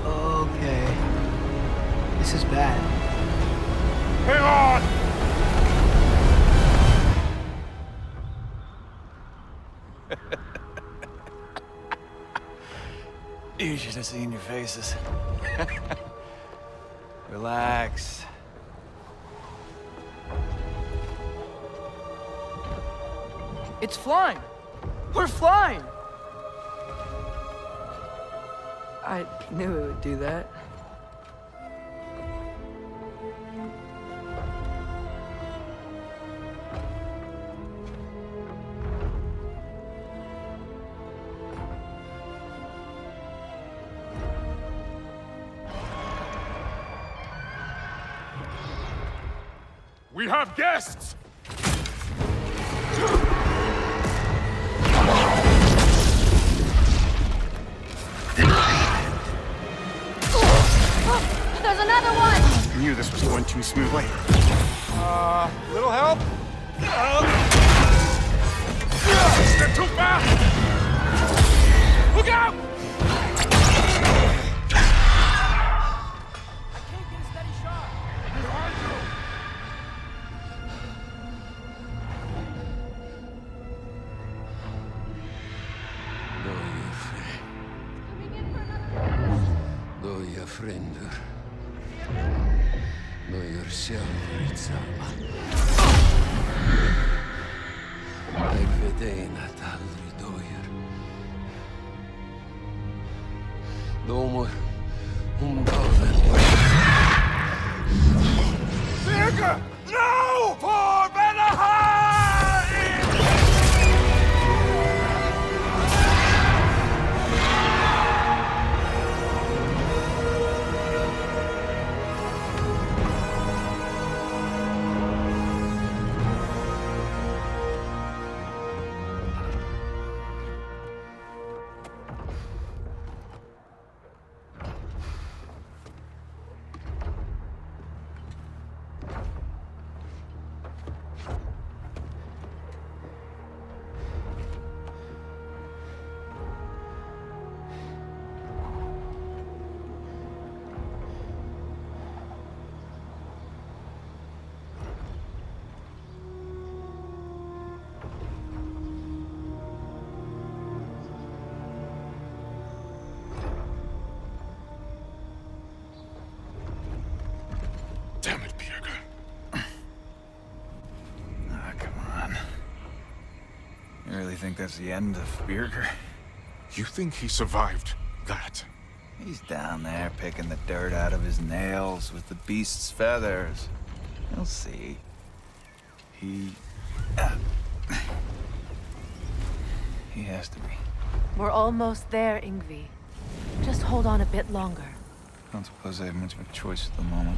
Okay. This is bad. Hang on! You should have seen your faces. Relax. It's flying. We're flying. I knew it would do that. We have guests! There's another one! I knew this was going too smoothly. Little help? They're too fast! Look out! I can't get a steady shot. Doja fränder. Doja själv samma. Jag vet en att aldrig dojer. Domor dagen. Virka! No! For Vanaheim! that's the end of Birger? You think he survived that? He's down there picking the dirt out of his nails with the beast's feathers. You'll see. He has to be. We're almost there, Yngvi. Just hold on a bit longer. I don't suppose I have much of a choice at the moment.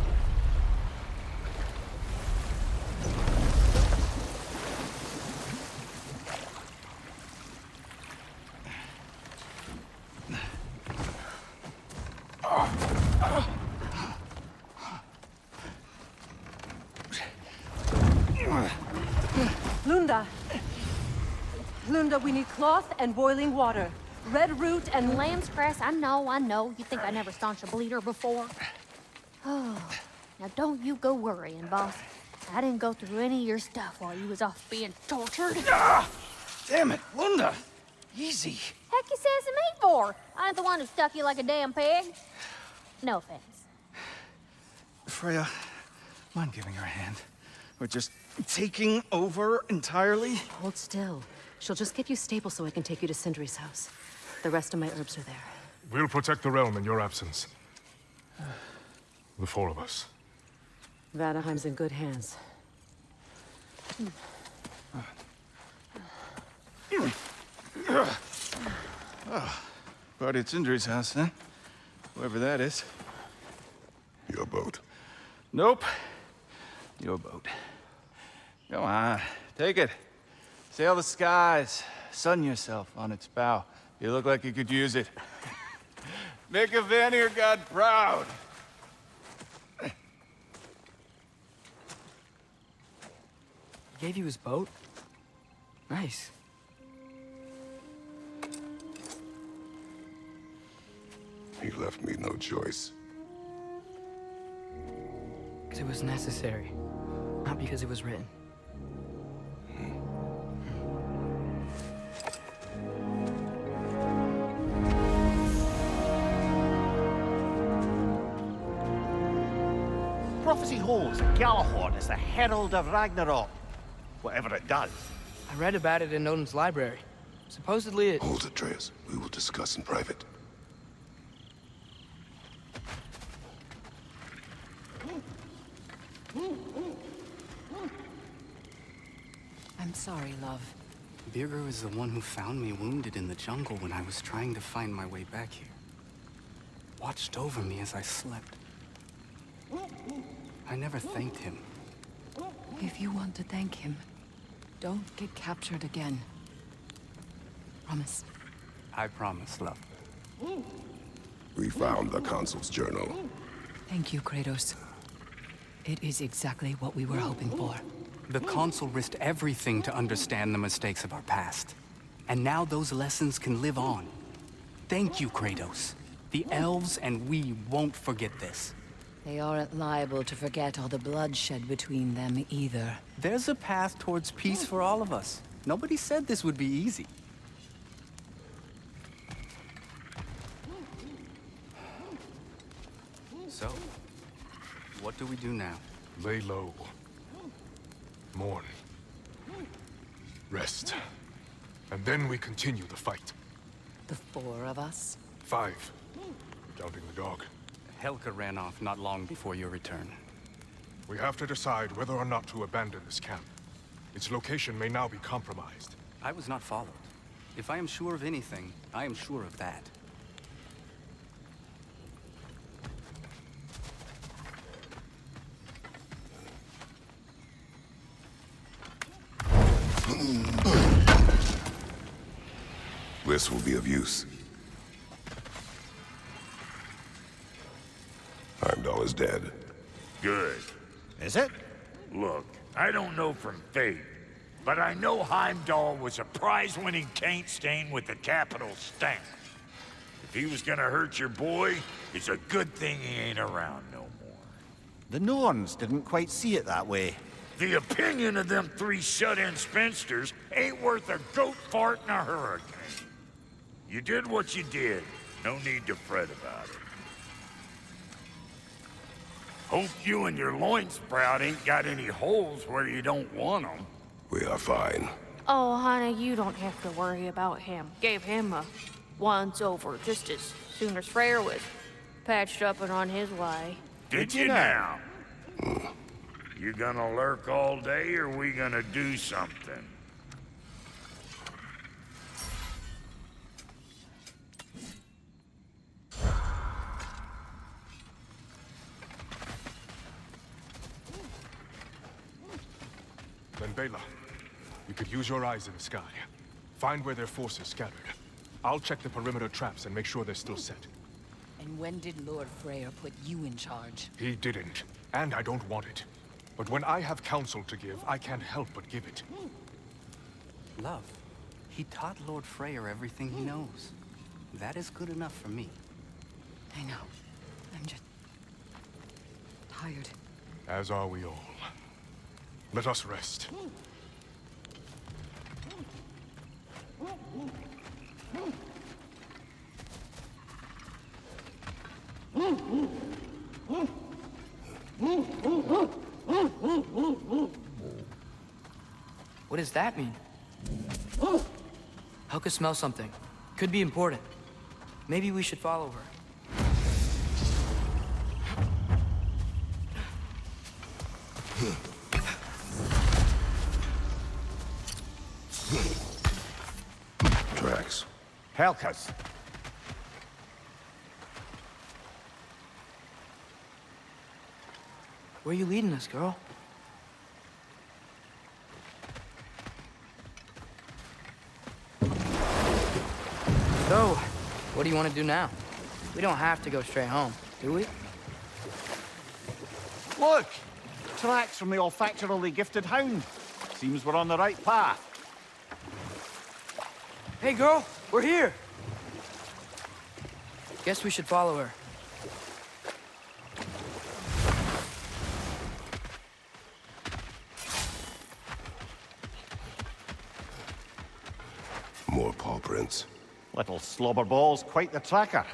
Lunda, we need cloth and boiling water. Red root and Lamb's grass, I know. You think I never staunched a bleeder before? Oh, now don't you go worrying, boss. I didn't go through any of your stuff while you was off being tortured. Ah! Damn it, Lunda! Easy. Heck you sassing me for? I ain't the one who stuck you like a damn pig. No offense. Freya, mind giving her a hand? Or just taking over entirely? Hold still. She'll just get you stable so I can take you to Sindri's house. The rest of my herbs are there. We'll protect the realm in your absence. The four of us. Vanaheim's in good hands. Party at Sindri's house, huh? Whoever that is. Your boat. Nope. Your boat. Come on, take it. Sail the skies. Sun yourself on its bow. You look like you could use it. Make a Vanir god proud. He gave you his boat? Nice. He left me no choice. Because it was necessary. Not because it was written. Prophecy holds that Galahad is the herald of Ragnarok. Whatever it does. I read about it in Odin's library. Supposedly it... Hold it, Atreus. We will discuss in private. I'm sorry, love. Birger is the one who found me wounded in the jungle when I was trying to find my way back here. Watched over me as I slept. I never thanked him. If you want to thank him, don't get captured again. Promise. I promise, love. We found the consul's journal. Thank you, Kratos. It is exactly what we were hoping for. The consul risked everything to understand the mistakes of our past. And now those lessons can live on. Thank you, Kratos. The elves and we won't forget this. They aren't liable to forget all the bloodshed between them either. There's a path towards peace for all of us. Nobody said this would be easy. So, what do we do now? Lay low. Mourn. Rest. And then we continue the fight. The four of us? 5. Counting the dog. Helga ran off not long before your return. We have to decide whether or not to abandon this camp. Its location may now be compromised. I was not followed. If I am sure of anything, I am sure of that. This will be of use. Heimdall is dead. Good. Is it? Look, I don't know from fate, but I know Heimdall was a prize-winning taint stain with a capital stank. If he was gonna hurt your boy, it's a good thing he ain't around no more. The Norns didn't quite see it that way. The opinion of them 3 shut-in spinsters ain't worth a goat fart in a hurricane. You did what you did. No need to fret about it. Hope you and your loin sprout ain't got any holes where you don't want them. We are fine. Oh, honey, you don't have to worry about him. Gave him a once over just as soon as Freyr was patched up and on his way. Did you now? You gonna lurk all day, or we gonna do something? Then Bela, you could use your eyes in the sky. Find where their forces scattered. I'll check the perimeter traps and make sure they're still set. And when did Lord Freyr put you in charge? He didn't, and I don't want it. But when I have counsel to give, I can't help but give it. Love, he taught Lord Freyr everything he knows. That is good enough for me. I know. I'm just... tired. As are we all. Let us rest. What does that mean? Helga smells something. Could be important. Maybe we should follow her. Tracks. Helka's. Where are you leading us, girl? So, what do you want to do now? We don't have to go straight home, do we? Look! Tracks from the olfactorily gifted hound. Seems we're on the right path. Hey, girl, we're here. Guess we should follow her. More paw prints. Little slobberball's quite the tracker.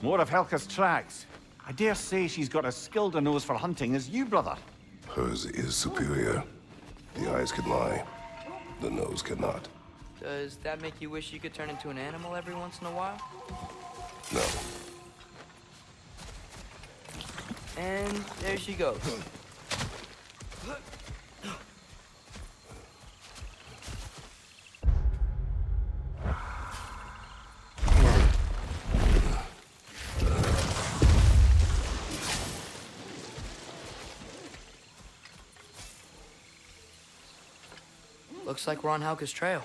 More of Helka's tracks. I dare say she's got as skilled a nose for hunting as you, brother. Hers is superior. The eyes can lie. The nose cannot. Does that make you wish you could turn into an animal every once in a while? No. And there she goes. Looks like we're on Helka's trail.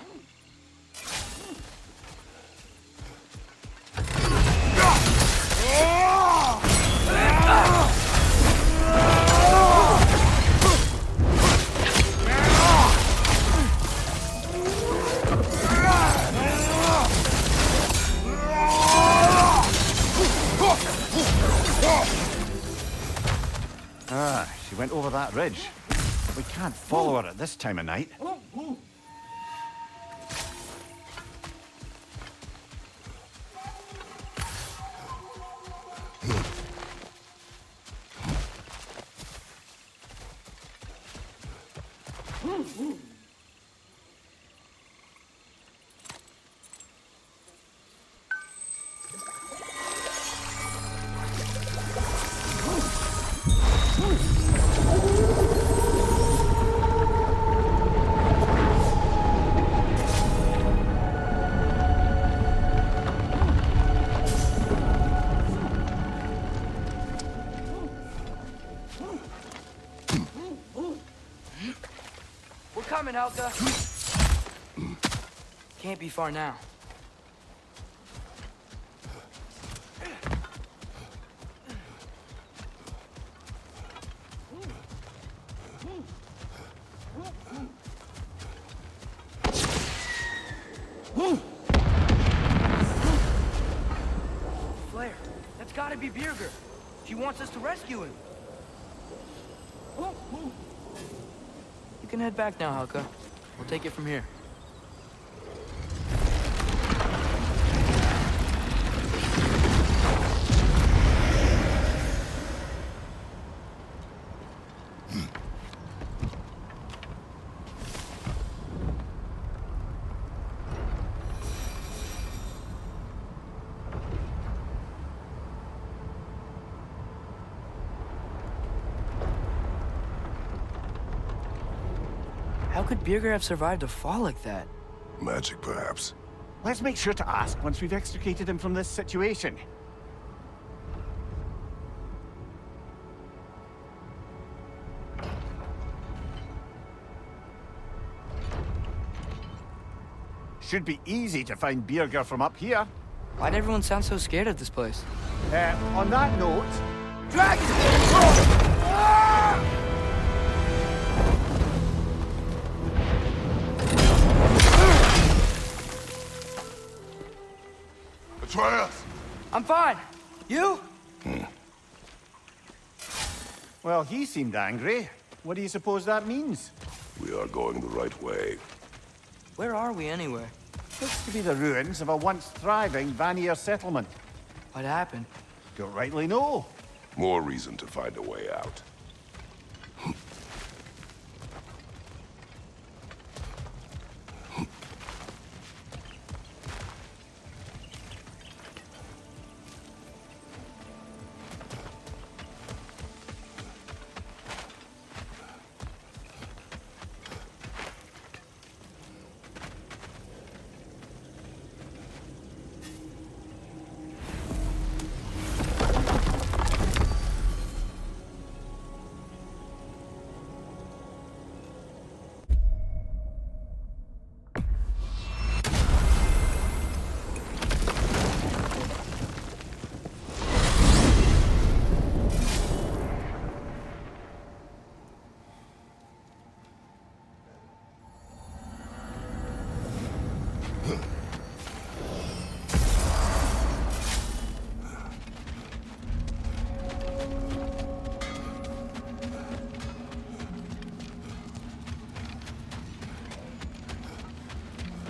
Ah, she went over that ridge. We can't follow her at this time of night. Coming, Helga. Can't be far now. be Birgir. She wants us to rescue him. You can head back now, Helka. We'll take it from here. How could Birgir have survived a fall like that? Magic, perhaps. Let's make sure to ask once we've extricated him from this situation. Should be easy to find Birgir from up here. Why'd everyone sound so scared of this place? On that note... Dragon! Atreus! I'm fine. You? Well, he seemed angry. What do you suppose that means? We are going the right way. Where are we anyway? Looks to be the ruins of a once thriving Vanir settlement. What happened? Don't rightly know. More reason to find a way out.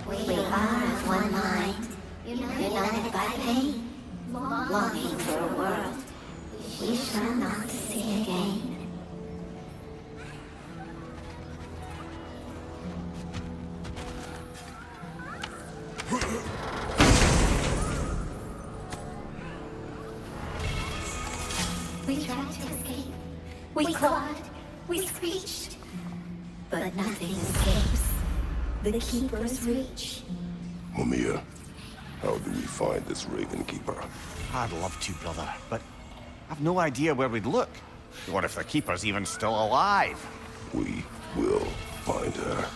We are of one mind, united by pain, longing for a world we shall not see again. We tried to escape. We clawed. We screeched. But nothing escapes the Keeper's reach. Mimir, how do we find this Raven Keeper? I'd love to, brother, but I've no idea where we'd look. What if the Keeper's even still alive? We will find her.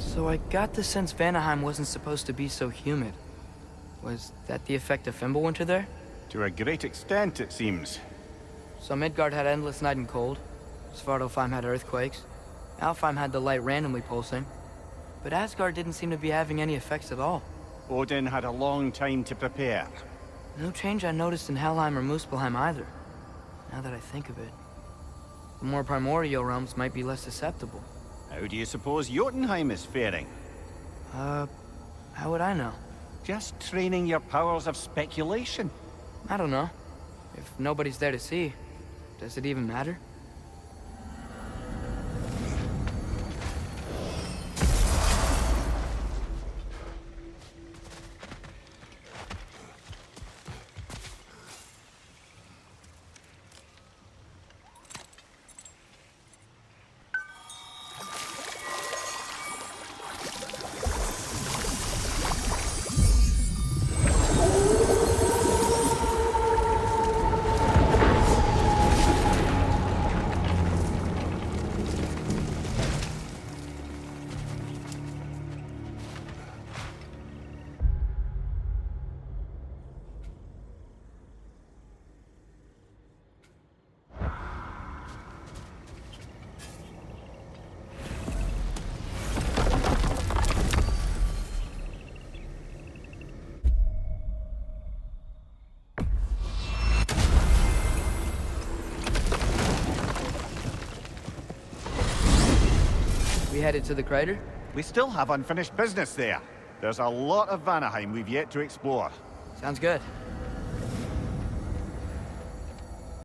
So I got the sense Vanaheim wasn't supposed to be so humid. Was that the effect of Fimbulwinter there? To a great extent, it seems. So Midgard had endless night and cold. Svartalfheim had earthquakes. Alfheim had the light randomly pulsing. But Asgard didn't seem to be having any effects at all. Odin had a long time to prepare. No change I noticed in Helheim or Muspelheim either, now that I think of it. The more primordial realms might be less susceptible. How do you suppose Jotunheim is faring? How would I know? Just training your powers of speculation. I don't know. If nobody's there to see, does it even matter? We headed to the crater? We still have unfinished business there. There's a lot of Vanaheim we've yet to explore. Sounds good.